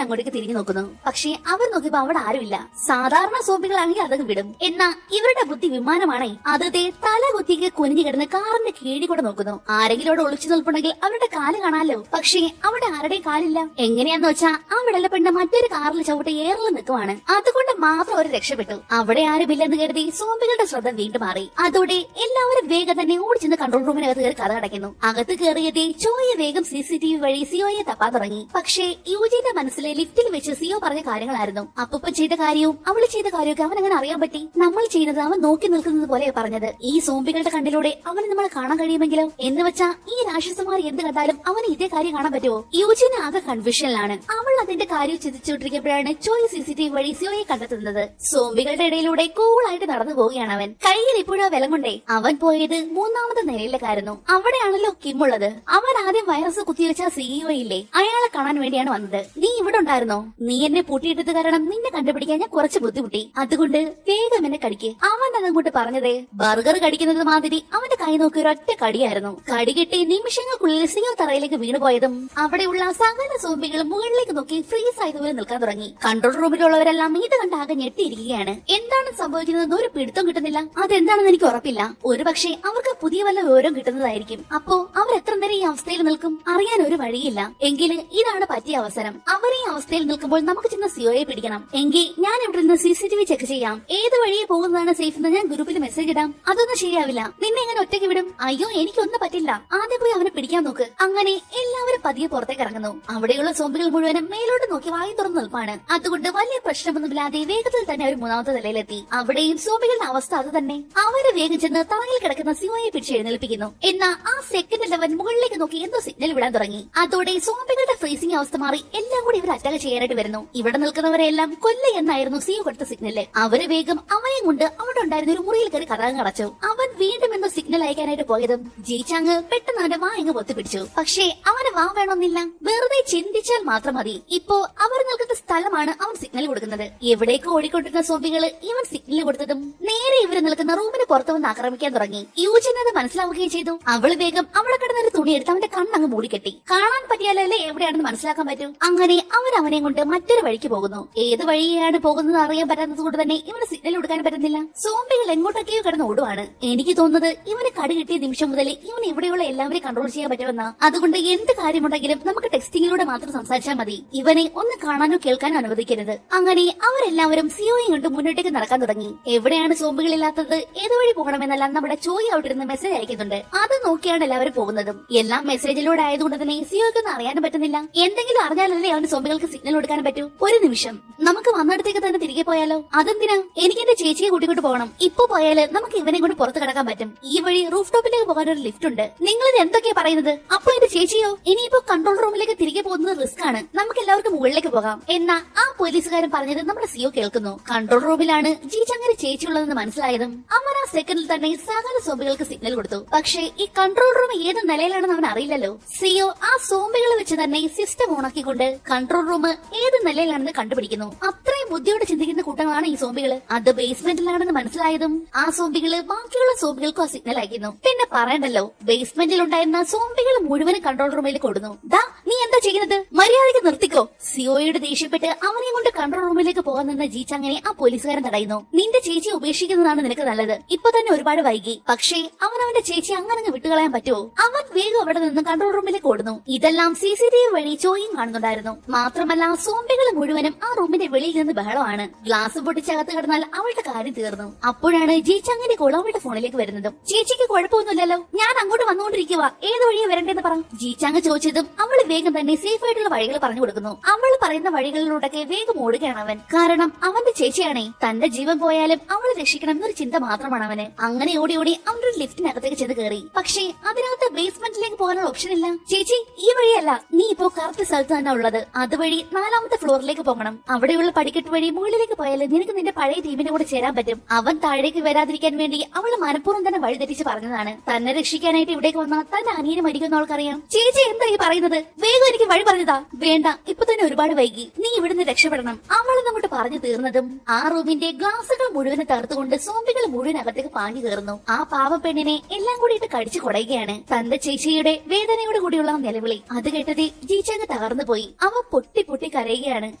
അങ്ങോട്ടേക്ക് തിരിഞ്ഞു നോക്കുന്നു. പക്ഷേ അവർ നോക്കിയപ്പോ അവിടെ ആരുമില്ല. സാധാരണ സോംബികളാണെങ്കിൽ അതങ്ങ് വിടും. എന്നാ ഇവരുടെ ബുദ്ധി വിമാനമാണേ. അത് തല കുത്തിക്ക് കുനിഞ്ഞു കിടന്ന് കാറിന്റെ കീഴി കൂടെ നോക്കുന്നു. ആരെങ്കിലും അവിടെ ഒളിച്ചു നിൽപ്പുണ്ടെങ്കിൽ അവരുടെ കാല് കാണാലോ. പക്ഷേ അവിടെ ആരുടെയും കാലില്ല. എങ്ങനെയാന്ന് വെച്ചാ ആ വിടല പെണ്ണ് മറ്റൊരു കാറിൽ ചവിട്ടി ഏറിൽ നിൽക്കുവാണ്. അതുകൊണ്ട് മാത്രം ഒരു രക്ഷപ്പെട്ടു. അവിടെ ആരുമില്ലെന്ന് കരുതി സോംബികളുടെ ശ്രദ്ധ വീണ്ടും മാറി. അതോടെ എല്ലാവരും വേഗം തന്നെ ഓടിച്ചെന്ന് കൺട്രോൾ റൂമിനകത്ത് കയറി കഥ അടയ്ക്കുന്നു. അകത്ത് കയറിയതേ ചോയെ വേഗം CCTV വഴി സിയോയെ തപ്പാൻ തുടങ്ങി. പക്ഷേ യൂജിന്റെ മനസ്സിലെ ലിഫ്റ്റിൽ വെച്ച് സിയോ പറഞ്ഞ കാര്യങ്ങളായിരുന്നു. അപ്പൂപ്പൻ ചെയ്ത കാര്യവും അവള് ചെയ്ത കാര്യമൊക്കെ അവൻ അങ്ങനെ അറിയാൻ പറ്റി. നമ്മൾ ചെയ്യുന്നത് അവൻ നോക്കി നിൽക്കുന്നത് പോലെ പറഞ്ഞത്. ഈ സോംബികളുടെ കണ്ണിലൂടെ അവന് നമ്മളെ കാണാൻ കഴിയുമെങ്കിലോ എന്ന് വെച്ചാ ഈ രാക്ഷസന്മാർ എന്ത് കണ്ടാലും അവന് ഇതേ കാര്യം കാണാൻ പറ്റുമോ? യൂജിന് ആകെ കൺഫ്യൂഷനിലാണ്. അവൾ അതിന്റെ കാര്യം ചിന്തിച്ചുകൊണ്ടിരിക്കുമ്പോഴാണ് ചോയ് CCTV വഴി സിയോയെ കണ്ടെത്തുന്നത്. സോംബികളുടെ ഇടയിലൂടെ കൂളായിട്ട് നടന്നു പോവുകയാണ് അവൻ. കയ്യിൽ ഇപ്പോഴും ആ വിലം കൊണ്ടേ. അവൻ പോയത് 3ാമത്തെ നിലയിലേക്കായിരുന്നു. അവിടെയാണല്ലോ കിം ഉള്ളത്. അവൻ ആദ്യം വൈറസ് കുത്തിവെച്ച CEO ഇല്ലേ, അയാളെ കാണാൻ വേണ്ടിയാണ് വന്നത്. നീ ഇവിടെ ഉണ്ടായിരുന്നോ? നീ എന്നെ പൂട്ടിയിട്ടത് കാരണം നിന്നെ കണ്ടുപിടിക്കാൻ ഞാൻ കുറച്ച് ബുദ്ധിമുട്ടി. അതുകൊണ്ട് വേഗം എന്നെ കടിക്ക്. അവൻ അതങ്ങോട്ട് പറഞ്ഞതേ ബർഗർ കടിക്കുന്നത് മാതിരി അവന്റെ കൈ നോക്കി ഒരൊറ്റ കടിയായിരുന്നു. കടി കിട്ടി നിമിഷങ്ങൾക്കുള്ളിൽ സിയോ തറയിലേക്ക് വീണുപോയതും അവിടെയുള്ള സകല സോംബികൾ മുകളിലേക്ക് നോക്കി ഫ്രീസ് ആയതുപോലെ നിൽക്കാൻ തുടങ്ങി. കൺട്രോൾ റൂമിലുള്ളവരെല്ലാം ഇത് കണ്ട് ആകെ ഞെട്ടിയിരിക്കുകയാണ്. എന്താണ് സംഭവിക്കുന്നതെന്ന് ഒരു പിടുത്തം കിട്ടുന്നില്ല. അതെന്താണെന്ന് എനിക്ക് ഉറപ്പില്ല. ഒരുപക്ഷെ അവർക്ക് പുതിയ വല്ല വിവരം കിട്ടുന്നതായിരിക്കും. അപ്പോ അവർ എത്ര നേരം ഈ അവസ്ഥയിൽ നിൽക്കും അറിയാൻ ഒരു വഴിയില്ല. എങ്കിൽ ഇതാണ് പറ്റിയ അവസരം. അവർ ഈ അവസ്ഥയിൽ നിൽക്കുമ്പോൾ നമുക്ക് ചെന്ന് സിയോയെ പിടിക്കണം. എങ്കിൽ ഞാൻ ഇവിടെ നിന്ന് CCTV ചെക്ക് ചെയ്യാം. ഏത് വഴിയെ പോകുന്നതാണ് സേഫ് എന്ന് ഞാൻ ഗ്രൂപ്പിൽ മെസ്സേജ് ഇടാം. അതൊന്നും ശരിയാവില്ല. നിന്നെ എങ്ങനെ ഒറ്റയ്ക്ക് വിടും? അയ്യോ എനിക്കൊന്നും പറ്റില്ല. ആദ്യം പോയി അവനെ പിടിക്കാൻ നോക്ക്. അങ്ങനെ എല്ലാവരും പതിയെ പുറത്തേക്ക് ഇറങ്ങുന്നു. അവിടെയുള്ള സോംബികൾ മുഴുവനും മേലോട്ട് നോക്കി വായി തുറന്നു നിൽപ്പാണ്. അതുകൊണ്ട് വലിയ പ്രശ്നമൊന്നുമില്ലാതെ വേഗത്തിൽ തന്നെ അവർ മൂന്നാമത്തെ നിലയിലെത്തി. അവിടെയും സോംബികളുടെ അവസ്ഥ അത് തന്നെ. അവരെ വേഗം ചെന്ന് തറയിൽ കിടക്കുന്ന സിയോയെ പിടിച്ച് എഴുന്നേൽപ്പിക്കുന്നു. എന്നാൽ ആ സെക്കൻഡിൽ അവൻ മുകളിലേക്ക് നോക്കി എന്തോ സിഗ്നൽ വിടാൻ തുടങ്ങി. അതോടെ സോംബികളുടെ ഫ്രീസിംഗ് അവസ്ഥ മാറി എല്ലാം കൂടി ഇവർ അറ്റാക്ക് ചെയ്യാനായിട്ട് വരുന്നു. ഇവിടെ നിൽക്കുന്നവരെല്ലാം കൊല്ല എന്നായിരുന്നു സിയോ കൊടുത്ത സിഗ്നല്. അവര് വേഗം അവനെയും കൊണ്ട് അവിടെ ഉണ്ടായിരുന്ന ഒരു മുറിയിൽ കയറി കഥകം അടച്ചു. അവൻ വീണ്ടും എന്തോ സിഗ്നൽ അയക്കാനായിട്ട് പോയതും ജീച്ചാങ് പെട്ടെന്ന് അവന്റെ വാ അങ്ങ് പൊത്തിപ്പിടിച്ചു. പക്ഷേ അവന് വാ വേണമെന്നില്ല, വെറുതെ ചിന്തിച്ചാൽ മാത്രം മതി. ഇപ്പോ അവർ നിൽക്കുന്ന സ്ഥലമാണ് അവൻ സിഗ്നൽ കൊടുക്കുന്നത്. എവിടേക്ക് ഓടിക്കൊണ്ടിരുന്ന സോംബികള് ഇവൻ സിഗ്നൽ കൊടുത്തതും നേരെ ഇവര് നിൽക്കുന്ന റൂമിന് പുറത്തു വന്ന് ആക്രമിക്കാൻ തുടങ്ങി. യൂജിൻ അത് മനസ്സിലാവുകയും ചെയ്തു. അവള് വേഗം അവിടെ കിടന്നൊരു തുണി എടുത്ത് അവന്റെ കണ്ണങ്ങ് മൂടിക്കെട്ടി. കാണാൻ പറ്റിയാലല്ലേ എവിടെയാണെന്ന് മനസ്സിലാക്കാൻ പറ്റും. അങ്ങനെ അവനെ കൊണ്ട് മറ്റൊരു വഴിക്ക് പോകുന്നു. ഏത് വഴിയാണ് പോകുന്നത് അറിയാൻ പറ്റാത്തത് കൊണ്ട് തന്നെ ഇവന് സിഗ്നൽ കൊടുക്കാൻ പറ്റുന്നില്ല. സോംബികൾ എങ്ങോട്ടൊക്കെയോ കിടന്ന് ഓടുവാണ്. എനിക്ക് തോന്നുന്നത് ഇവന് കടി കിട്ടിയ നിമിഷം മുതൽ ഇവന് ഇവിടെയുള്ള എല്ലാവരെയും കൺട്രോൾ ചെയ്യാൻ പറ്റുമെന്ന. അതുകൊണ്ട് എന്ത് കാര്യമുണ്ടെങ്കിലും നമുക്ക് ടെക്സ്റ്റിംഗിലൂടെ മാത്രം സംസാരിച്ചാൽ മതി. ഇവനെ ഒന്ന് കാണാനോ കേൾക്കാനോ അനുവദിക്കരുത്. അങ്ങനെ അവരെല്ലാവരും സിയോയും കൊണ്ട് മുന്നോട്ടേക്ക് നടക്കാൻ തുടങ്ങി. എവിടെയാണ് സോംബികളില്ലാത്തത്, ഏത് വഴി പോകണമെന്നെല്ലാം നമ്മുടെ ചോയ് ഔട്ടിരുന്ന് മെസ്സേജ് അയക്കുന്നുണ്ട്. അത് നോക്കിയാണ് എല്ലാവരും പോകുന്നതും. എല്ലാം മെസ്സേജിലൂടെ ആയതുകൊണ്ട് തന്നെ സിയോയ്ക്കൊന്നും അറിയാനും പറ്റുന്നില്ല. എന്തെങ്കിലും അറിഞ്ഞാലല്ലേ അവന് സോംബികൾക്ക് സിഗ്നൽ കൊടുക്കാൻ പറ്റൂ. ഒരു നിമിഷം, നമുക്ക് വന്നിടത്തേക്ക് തന്നെ തിരികെ പോയാലോ? അതെന്തിനാ? എനിക്ക് എന്റെ ചേച്ചിയെ കൂട്ടിക്കൊണ്ട് പോകണം. ഇപ്പൊ പോയാല് നമുക്ക് ഇവനെ കൊണ്ട് പുറത്ത് കിടക്കാൻ പറ്റും. ഈ വഴി റൂഫ് ടോപ്പിലേക്ക് പോകാൻ ഒരു ലിഫ്റ്റ് ഉണ്ട്. നിങ്ങൾ ഇത് എന്തൊക്കെയാ പറയുന്നത്? അപ്പൊ എന്റെ ചേച്ചിയോ? ഇനിയിപ്പോ കൺട്രോൾ റൂമിലേക്ക് തിരികെ പോകുന്നത് റിസ്ക് ആണ്. നമുക്ക് എല്ലാവർക്കും മുകളിലേക്ക് പോകാം. എന്നാ ആ പോലീസുകാരൻ പറഞ്ഞത് നമ്മുടെ സിയോ കേൾക്കുന്നു. കൺട്രോൾ റൂമിലാണ് ജീച്ചങ്ങനെ ചേച്ചിയുള്ളതെന്ന് മനസ്സിലായതും അവൻ ആ സെക്കൻഡിൽ തന്നെ സകല സോംബികൾക്ക് സിഗ്നൽ കൊടുത്തു. പക്ഷേ ഈ കൺട്രോൾ റൂം ഏത് നിലയിലാണെന്ന് അവൻ അറിയില്ലല്ലോ. സിയോ ആ സോംബികളെ വെച്ച് തന്നെ സിസ്റ്റം ഓണാക്കിക്കൊണ്ട് കൺട്രോൾ റൂം ഏത് നിലയിലാണെന്ന് കണ്ടുപിടിക്കുന്നു. അത്രയും ബുദ്ധിയോടെ ചിന്തിക്കുന്ന കൂട്ടങ്ങളാണ് ഈ സോംബികള്. അത് ബേസ്മെന്റിലാണെന്ന് മനസ്സിലായതും ആ സോംബികള് ബാക്കിയുള്ള സോംബികൾക്കും ആ സിഗ്നൽ അയക്കുന്നു. പിന്നെ പറയണ്ടല്ലോ, ബേസ്മെന്റിൽ ഉണ്ടായിരുന്ന സോംബികൾ മുഴുവനും കൺട്രോൾ റൂമിലേക്ക് കൊടുന്നു. ദാ നീ എന്താ ചെയ്യുന്നത്? മര്യാദയ്ക്ക് നിർത്തിക്കോ. സിയോയോട് ദേഷ്യപ്പെട്ട് അവനെ കൊണ്ട് കൺട്രോൾ റൂമിലേക്ക് പോകാൻ നിന്ന ജീച്ചാങ്ങനെ ആ പോലീസുകാരൻ തടയുന്നു. നിന്റെ ചേച്ചി ഉപേക്ഷിക്കുന്നതാണ് നിനക്ക് നല്ലത്. ഇപ്പൊ തന്നെ ഒരുപാട് വൈകി. പക്ഷേ അവന്റെ ചേച്ചി അങ്ങനെ വിട്ടുകളയാൻ പറ്റുമോ? അവൻ വേഗം അവിടെ നിന്ന് കൺട്രോൾ റൂമിലേക്ക് ഓടുന്നു. ഇതെല്ലാം CCTV വഴി ചോയും കാണുന്നുണ്ടായിരുന്നു. മാത്രമല്ല സോംബികൾ മുഴുവനും ആ റൂമിന്റെ വെളിയിൽ നിന്ന് ബഹളമാണ്. ഗ്ലാസ് പൊട്ടിച്ചകത്ത് കിടന്നാൽ അവളുടെ കാര്യം തീർന്നു. അപ്പോഴാണ് ജീച്ചാങ്ങിന്റെ കോൾ അവളുടെ ഫോണിലേക്ക് വരുന്നതും. ചേച്ചിക്ക് കുഴപ്പമൊന്നുമില്ലല്ലോ, ഞാൻ അങ്ങോട്ട് വന്നുകൊണ്ടിരിക്കുക, ഏത് വഴിയാ വരണ്ടെന്ന് പറ. ജീച്ചാങ് ചോദിച്ചതും അവള് വേഗം തന്നെ സേഫ് ആയിട്ടുള്ള വഴികൾ പറഞ്ഞു കൊടുക്കുന്നു. അവൾ പറയുന്ന വഴികളിലൂടെയൊക്കെ വേഗം ഓടുകയാണ് അവൻ. കാരണം അവന്റെ ചേച്ചിയാണേ. തന്റെ ജീവൻ പോയാലും അവളെ രക്ഷിക്കണം എന്നൊരു ചിന്ത മാത്രമാണ് അവന്. അങ്ങനെ ഓടി ഓടി അവനൊരു ലിഫ്റ്റിനകത്തേക്ക് ചെന്ന് കയറി. പക്ഷേ അതിനകത്ത് ബേസ്മെന്റിലേക്ക് പോകാനുള്ള ഓപ്ഷൻ ഇല്ല. ചേച്ചി ഈ വഴിയല്ല, നീ ഇപ്പോ കറക്റ്റ് സ്ഥലത്ത് തന്നെ ഉള്ളത്. അതുവഴി 4ാമത്തെ ഫ്ലോറിലേക്ക് പോകണം. അവിടെയുള്ള പടിക്കെട്ട് വഴി മുകളിലേക്ക് പോയാൽ നിനക്ക് നിന്റെ പഴയ ടീമിന്റെ കൂടെ ചേരാൻ പറ്റും. അവൻ താഴേക്ക് വരാതിരിക്കാൻ വേണ്ടി അവള് മനഃപൂർവ്വം തന്നെ വഴിതെറ്റിച്ച് പറഞ്ഞതാണ്. തന്നെ രക്ഷിക്കാനായിട്ട് ഇവിടേക്ക് വന്നാൽ തന്റെ അനിയനെ മരിക്കുന്ന ആൾക്കറിയാം. ചേച്ചി എന്താ ഈ പറയുന്നത്? വേഗം എനിക്ക് വഴി പറഞ്ഞതാ. വേണ്ട, ഇപ്പൊ തന്നെ ഒരുപാട് വൈകി, നീ ഇവിടുന്ന് രക്ഷപ്പെടണം. അവള് അങ്ങോട്ട് പറഞ്ഞു തീർന്നതും ആ റൂമിന്റെ ഗ്ലാസുകൾ മുഴുവൻ തകർത്തുകൊണ്ട് സോംബികൾ മുഴുവൻ അകത്തേക്ക് പാഞ്ഞു കയറുന്നു. ആ പാവ പെണ്ണിനെ എല്ലാം കൂടി ഇട്ട് കടിച്ചു കൊടയുകയാണ്. തന്റെ ചേച്ചിയുടെ വേദനയോട് കൂടിയുള്ള നിലവിളി അത് കേട്ടത് ജീച്ചങ്ങ് തകർന്നു പോയി. അവൻ പൊട്ടി പൊട്ടി കരയുകയാണ്.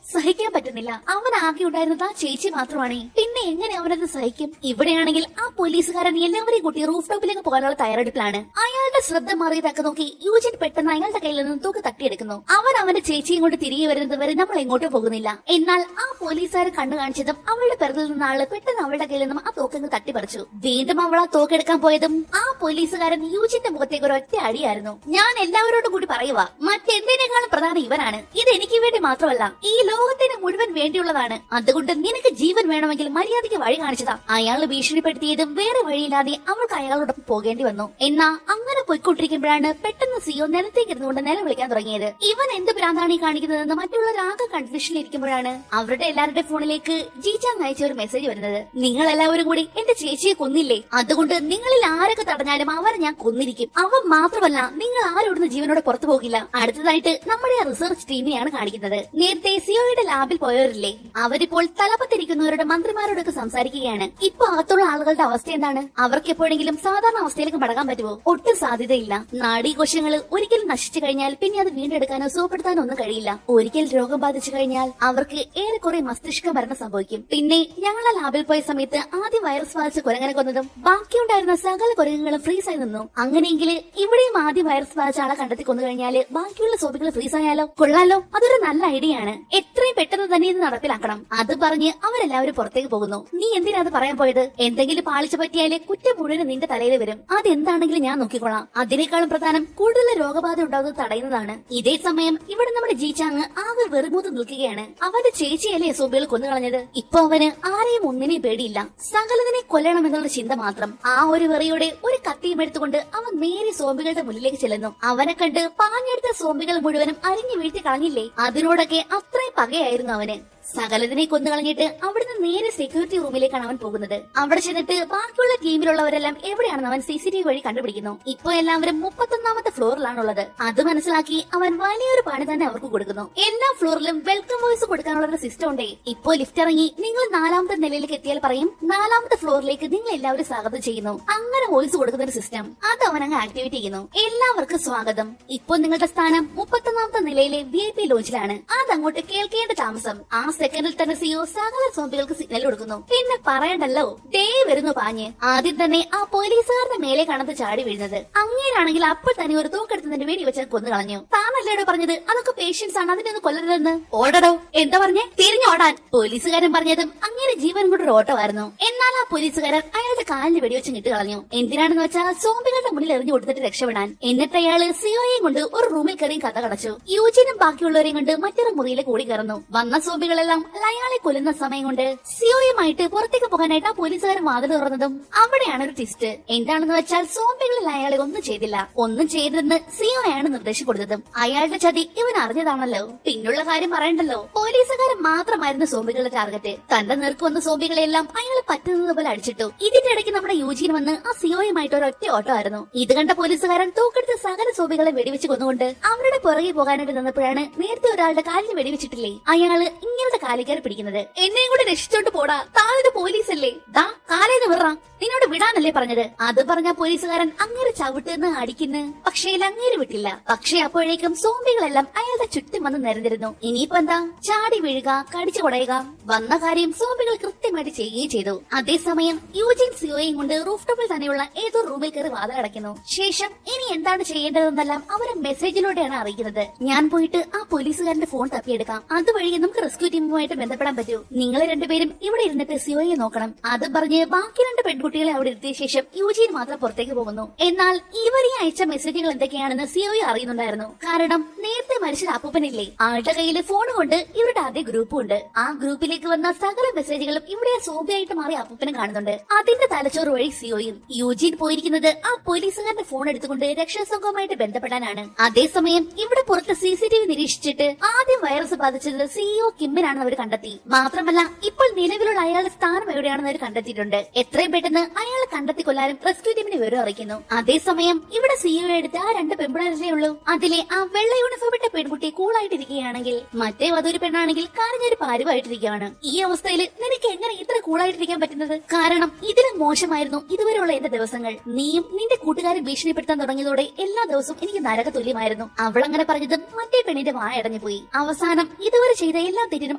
സഹിക്കാൻ പറ്റുന്നില്ല. അവൻ ആകെ ഉണ്ടായിരുന്നത് ആ ചേച്ചി മാത്രമാണ്. പിന്നെ എങ്ങനെ അവനത് സഹിക്കും? ഇവിടെയാണെങ്കിൽ ആ പോലീസുകാരൻ എല്ലാവരെയും കൂട്ടി റൂഫ് ടോപ്പിലേക്ക് പോകാനുള്ള തയ്യാറെടുപ്പിലാണ്. അയാളുടെ ശ്രദ്ധ മാറിയതൊക്കെ നോക്കി യൂജിൻ പെട്ടെന്ന് അയാളുടെ കയ്യിൽ നിന്ന് തൂക്ക് തട്ടിയെടുക്കുന്നു. അവൻ അവന്റെ ചേച്ചിയും കൊണ്ട് തിരികെ വരുന്നത് വരെ നമ്മൾ എങ്ങോട്ടും പോകുന്നില്ല. എന്നാൽ ആ പോലീസുകാരെ കണ്ണു കാണിച്ചതും അവളുടെ പിറകിൽ നിന്ന ആള് പെട്ടെന്ന് അവളുടെ കയ്യിൽ നിന്നും ആ തോക്കങ്ങ് തട്ടിപ്പറിച്ചു. വീണ്ടും അവൾ ആ തോക്കെടുക്കാൻ പോയതും ആ പോലീസുകാരൻ യൂജിന്റെ മുഖത്തേക്ക് ഒരു ഒറ്റ അടിയായിരുന്നു. ഞാൻ എല്ലാവരോടും കൂടി പറയുക, മറ്റെന്തിനേക്കാളും പ്രധാനം ഇവനാണ്. ഇത് എനിക്ക് വേണ്ടി മാത്രമല്ല, ഈ ലോകത്തിന് മുഴുവൻ വേണ്ടിയുള്ളതാണ്. അതുകൊണ്ട് നിനക്ക് ജീവൻ വേണമെങ്കിൽ മര്യാദയ്ക്ക് വഴി കാണിച്ചതാ. അയാൾ ഭീഷണിപ്പെടുത്തിയതും വേറെ വഴിയില്ലാതെ അവൾക്ക് അയാളോടൊപ്പം പോകേണ്ടി വന്നു. എന്നാ അങ്ങനെ പോയിക്കൊണ്ടിരിക്കുമ്പോഴാണ് പെട്ടെന്ന് സിയോ നിലത്തേക്ക് ഇരുന്നുകൊണ്ട് നിലവിളിക്കാൻ തുടങ്ങിയത്. ഇവൻ എന്ത് ഭ്രാന്താണ് ഈ കാണിക്കുന്നതെന്ന് മറ്റുള്ളവരാകെ കൺഫ്യൂഷനിൽ ഇരിക്കുമ്പോഴാണ് അവരുടെ എല്ലാവരുടെ ഫോണിലേക്ക് ജീച്ചാങ് അയച്ച ഒരു മെസ്സേജ് വരുന്നത്. നിങ്ങൾ എല്ലാവരും കൂടി എന്റെ ചേച്ചിയെ കൊന്നില്ലേ? അതുകൊണ്ട് നിങ്ങളിൽ ആരൊക്കെ തടഞ്ഞാലും അവരെ ഞാൻ കൊന്നിരിക്കും. അവൻ മാത്രമല്ല, നിങ്ങൾ ആരോടുന്ന ജീവനോടെ പുറത്തു പോകില്ല. അടുത്തതായിട്ട് നമ്മുടെ റിസർച്ച് ടീമിനെയാണ് കാണിക്കുന്നത്. നേരത്തെ സിയോയുടെ ലാബിൽ പോയവരില്ലേ, അവരിപ്പോൾ തലപ്പത്തിരിക്കുന്നവരുടെ മന്ത്രിമാരോടൊക്കെ സംസാരിക്കുകയാണ്. ഇപ്പൊ അകത്തുള്ള ആളുകളുടെ അവസ്ഥ എന്താണ്? അവർക്ക് എപ്പോഴെങ്കിലും സാധാരണ അവസ്ഥയിലേക്ക് മടങ്ങാൻ പറ്റുമോ? ഒട്ടും സാധ്യതയില്ല. നാഡീകോശങ്ങൾ ഒരിക്കൽ നശിച്ചു കഴിഞ്ഞാൽ പിന്നെ അത് വീണ്ടെടുക്കാനോ സുഖപ്പെടുത്താനോ ഒന്നും കഴിയില്ല. ഒരിക്കൽ രോഗം ബാധിച്ചു കഴിഞ്ഞാൽ അവർക്ക് ഏറെക്കുറെ മസ്തിഷ്ക മരണം സംഭവിക്കും. പിന്നെ ഞങ്ങളെ ലാബിൽ പോയ സമയത്ത് ആദ്യം വൈറസ് ബാധിച്ച് കുരങ്ങനെ കൊന്നതും ബാക്കിയുണ്ടായിരുന്ന സകല കുരങ്ങുകളും ഫ്രീസായി നിന്നു. അങ്ങനെയെങ്കിൽ ഇവിടെയും ആദ്യം വൈറസ് ബാധിച്ച ആളെ കണ്ടെത്തി കൊന്നു കഴിഞ്ഞാല് ബാക്കിയുള്ള സോബികൾ ഫ്രീസ് ആയാലോ? കൊള്ളാലോ, അതൊരു നല്ല ഐഡിയ ആണ്. എത്രയും പെട്ടെന്ന് തന്നെ ഇത് നടപ്പിലാക്കണം. അത് പറഞ്ഞ് അവരെല്ലാവരും പുറത്തേക്ക് പോകുന്നു. നീ എന്തിനാ അത് പറയാൻ പോയത്? എന്തെങ്കിലും പാളിച്ച പറ്റിയാല് കുറ്റം മുഴുവൻ നിന്റെ തലയിൽ വരും. അതെന്താണെങ്കിലും ഞാൻ നോക്കിക്കൊള്ളാം. അതിനേക്കാളും പ്രധാനം കൂടുതൽ രോഗബാധ ഉണ്ടാകുന്നത് തടയുന്നതാണ്. ഇതേ സമയം ഇവിടെ നമ്മുടെ ജീച്ചാങ് ആകെ വെറുമൂത്ത് നിൽക്കുകയാണ്. അവന്റെ ചേച്ചിയല്ലേ സോംബികൾ കൊന്നുകളഞ്ഞത്. ഇപ്പൊ അവന് ആരെയും ഒന്നിനെയും പേടിയില്ല. സകലതിനെ കൊല്ലണമെന്നുള്ള ചിന്ത മാത്രം. ആ ഒരു വെറിയോടെ ഒരു കത്തിയും എടുത്തുകൊണ്ട് അവൻ നേരെ സോംബികളുടെ മുന്നിലേക്ക് ചെല്ലുന്നു. അവനെ കണ്ട് പാഞ്ഞെടുത്ത സോംബികൾ മുഴുവനും അരിഞ്ഞു വീഴ്ത്തി കളഞ്ഞില്ലേ, അതിനോടൊക്കെ അത്രയും പകയായിരുന്നു അവന്. സകലതിനെ കൊന്നുകളഞ്ഞിട്ട് അവിടുന്ന് നേരെ സെക്യൂരിറ്റി റൂമിലേക്കാണ് അവൻ പോകുന്നത്. അവിടെ ചെന്നിട്ട് ബാക്കിയുള്ള ടീമിലുള്ളവരെല്ലാം എവിടെയാണെന്ന് അവൻ CCTV വഴി കണ്ടുപിടിക്കുന്നു. ഇപ്പൊ എല്ലാവരും 31ാമത്തെ ഫ്ലോറിലാണുള്ളത്. അത് മനസ്സിലാക്കി അവൻ വലിയൊരു പണി തന്നെ അവർക്ക് കൊടുക്കുന്നു. എല്ലാ ഫ്ലോറിലും വെൽക്കം വോയിസ് കൊടുക്കാനുള്ള ഒരു സിസ്റ്റം ഉണ്ടേ. ഇപ്പോ ലിഫ്റ്റ് ഇറങ്ങി നിങ്ങൾ 4ാമത്തെ നിലയിലേക്ക് എത്തിയാൽ പറയും 4ാമത്തെ ഫ്ലോറിലേക്ക് നിങ്ങൾ എല്ലാവരും സ്വാഗതം ചെയ്യുന്നു. അങ്ങനെ വോയിസ് കൊടുക്കുന്ന ഒരു സിസ്റ്റം അത് അവൻ അങ്ങ് ആക്ടിവേറ്റ് ചെയ്യുന്നു. എല്ലാവർക്കും സ്വാഗതം. ഇപ്പൊ നിങ്ങളുടെ സ്ഥാനം 31ാമത്തെ നിലയിലെ VIP ലോഞ്ചിലാണ്. അതങ്ങോട്ട് കേൾക്കേണ്ട താമസം. ആ സെക്കൻഡിൽ തന്നെ സിഒ സകല സോംബികൾക്ക് സിഗ്നൽ കൊടുക്കുന്നു. പിന്നെ പറയണ്ടല്ലോ, ദേ വരുന്നു പാഞ്ഞ്. ആദ്യം തന്നെ ആ പോലീസുകാരുടെ മേലെ കണത്ത് ചാടി വീഴുന്നത്. അങ്ങനെയാണെങ്കിൽ അപ്പോൾ തന്നെ ഒരു തൂക്കെടുത്ത് നിന്റെ വെടി വെച്ച് കൊന്നു കളഞ്ഞു. താനല്ലേടോ പറഞ്ഞത് അതൊക്കെ പേഷ്യൻസ് ആണ്, അതിനെ ഒന്ന് കൊല്ലരുതെന്ന്. ഓടടോ, എന്താ പറഞ്ഞേ? തിരിഞ്ഞോടാൻ പോലീസുകാരൻ പറഞ്ഞതും അങ്ങനെ ജീവൻ കൊണ്ട് ഒരു ഓട്ടമായിരുന്നു. എന്നാൽ ആ പോലീസുകാരൻ അയാളുടെ കാലിന് വെടിവെച്ച് കിട്ടു കളഞ്ഞു. എന്തിനാണെന്ന് വെച്ചാൽ സോംബികളുടെ മുന്നിൽ എറിഞ്ഞു കൊടുത്തിട്ട് രക്ഷപ്പെടാൻ. എന്നിട്ട് അയാള് സിഒയെയും കൊണ്ട് ഒരു റൂമിൽ കയറി കഥ കടച്ചു. യൂജിനും ബാക്കിയുള്ളവരെയും കൊണ്ട് മറ്റൊരു മുറിയിലേക്ക് ഓടി കയറുന്നു. വന്ന സോംബികളെല്ലാം അയാളെ കൊല്ലുന്ന സമയം കൊണ്ട് സിഒയുമായിട്ട് പുറത്തേക്ക് പോകാനായിട്ട് ആ പോലീസുകാരൻ വാതിൽ തുറന്നതും അവിടെയാണ് ഒരു ട്വിസ്റ്റ്. എന്താണെന്ന് വെച്ചാൽ സോംബികളിൽ അയാളെ ഒന്നും ചെയ്തില്ല. ഒന്നും ചെയ്തെന്ന് സിഒയാണ് നിർദ്ദേശം കൊടുത്തതും അയാളുടെ ചതി ഇവൻ അറിഞ്ഞതാണല്ലോ. പിന്നുള്ള കാര്യം പറയണ്ടല്ലോ, പോലീസുകാരൻ മാത്രമായിരുന്നു സോംബികളുടെ ടാർഗറ്റ്. തന്റെ നേർക്ക് വന്ന സോംബികളെല്ലാം അയാൾ പറ്റുന്നത് പോലെ അടിച്ചിട്ടു. ഇതിന്റെ ഇടയ്ക്ക് നമ്മുടെ യൂജിൻ വന്ന് ആ സിഒയുമായിട്ട് ഒരു ഒറ്റ ഓട്ടമായിരുന്നു. ഇത് കണ്ട പോലീസുകാരൻ തൂക്കെടുത്ത് സകല സോംബികളെ വെടിവെച്ച് കൊന്നുകൊണ്ട് അവരുടെ പുറകെ പോകാനായിട്ട് നിന്നപ്പോഴാണ് നേരത്തെ ഒരാളുടെ കാലിന് വെടിവെച്ചിട്ടില്ലേ അയാള് ഇങ്ങനത്തെ കാലിക്കാരെ പിടിക്കുന്നത്. എന്നെയും കൂടെ രക്ഷിച്ചോണ്ട് പോടാ, താഴെ പോലീസല്ലേ, ദാ കാലേന്ന് വിറ, നിന്നോട് വിടാനല്ലേ പറഞ്ഞത്. അത് പറഞ്ഞ പോലീസുകാരൻ അങ്ങേരെ ചവിട്ടുന്ന് അടിക്കുന്നു. പക്ഷേ അങ്ങേര് വിട്ടില്ല. പക്ഷേ അപ്പോഴേക്കും സോംബികളെല്ലാം അയാളുടെ ചുറ്റും വന്ന് നിരന്നിരുന്നു. ഇനിയിപ്പോ എന്താ, ചാടി വീഴുക, കടിച്ചു കൊടയുക. വന്ന കാര്യം സോംബികൾ കൃത്യമായിട്ട് ചെയ്യുകയും ചെയ്തു. അതേസമയം യൂജിൻ സിഒയും കൊണ്ട് റൂഫ് ടോപ്പിൽ തന്നെയുള്ള ഏതോ റൂമിൽ കയറി വാതിലടയ്ക്കുന്നു. ശേഷം ഇനി എന്താണ് ചെയ്യേണ്ടതെന്നെല്ലാം അവരെ മെസ്സേജിലൂടെയാണ് അറിയിക്കുന്നത്. ഞാൻ പോയിട്ട് ആ പോലീസുകാരന്റെ ഫോൺ തപ്പിയെടുക്കാം, അതുവഴി നമുക്ക് റെസ്ക്യൂ ടീമുമായിട്ട് ബന്ധപ്പെടാൻ പറ്റൂ. നിങ്ങൾ രണ്ടുപേരും ഇവിടെ ഇരുന്നിട്ട് സിഒയെ നോക്കണം. അത് പറഞ്ഞ് ബാക്കി രണ്ട് പെൺകുട്ടികളെ അവിടെ എത്തിയ ശേഷം യൂജിൻ മാത്രം പുറത്തേക്ക് പോകുന്നു. എന്നാൽ ഇവരെ അയച്ച മെസ്സേജുകൾ എന്തൊക്കെയാണെന്ന് സിഒയെ അറിയുന്നുണ്ടായിരുന്നു. കാരണം നേരത്തെ മരിച്ച അപ്പൂപ്പനില്ലേ, ആളുടെ കയ്യിൽ ഫോൺ കൊണ്ട് ഇവരുടെ അതേ ഗ്രൂപ്പും ഉണ്ട്. ആ ഗ്രൂപ്പിലേക്ക് വന്ന സകല മെസ്സേജുകളും ഇവിടെ സോംബിയായിട്ട് മാറിയ അപ്പൂപ്പനെ കാണുന്നുണ്ട്. അതിന്റെ തലച്ചോറ് വഴി സിഒയും. യൂജിൻ പോയിരിക്കുന്നത് ആ പോലീസുകാരന്റെ ഫോൺ എടുത്തുകൊണ്ട് രക്ഷാസംഘവുമായിട്ട് ബന്ധപ്പെടാനാണ്. അതേസമയം ഇവിടെ പുറത്ത് CCTV നിരീക്ഷിച്ചിട്ട് ആദ്യം വൈറസ് ബാധിച്ചത് സിഇഒ കിമ്മിനാണെന്ന് അവർ കണ്ടെത്തി. മാത്രമല്ല ഇപ്പോൾ നിലവിലുള്ള അയാളുടെ സ്ഥാനം എവിടെയാണെന്ന് അവർ കണ്ടെത്തിയിട്ടുണ്ട്. എത്രയും പെട്ടെന്ന് അയാളെ കണ്ടെത്തി കൊല്ലാനും റെസ്ക്യൂ ടീമിനെ വിവരം അറിയിക്കുന്നു. അതേസമയം ഇവിടെ സിഇഒ എടുത്ത് ആ രണ്ട് പെൺപിള്ളേരല്ലേ ഉള്ളൂ. അതിലെ ആ വെള്ള യൂണിഫോം ഇട്ട പെൺകുട്ടി കൂളായിട്ടിരിക്കുകയാണെങ്കിൽ മറ്റേ അതൊരു പെണ്ണാണെങ്കിൽ കരഞ്ഞൊരു പാരുവായിട്ടിരിക്കുകയാണ്. ഈ അവസ്ഥയിൽ നിനക്ക് എങ്ങനെ ഇത്ര കൂളായിട്ടിരിക്കാൻ പറ്റുന്നത്? കാരണം ഇതിലും മോശമായിരുന്നു ഇതുവരെയുള്ള എന്റെ ദിവസങ്ങൾ. നീയും നിന്റെ കൂട്ടുകാരെ ഭീഷണിപ്പെടുത്താൻ തുടങ്ങിയതോടെ എല്ലാ ദിവസവും എനിക്ക് നരക തുല്യമായിരുന്നു. അവൾ അങ്ങനെ പറഞ്ഞതും മറ്റേ പെണ്ണിന്റെ വായടഞ്ഞു പോയി. അവസാനം ഇതുവരെ ചെയ്ത എല്ലാ തെറ്റിനും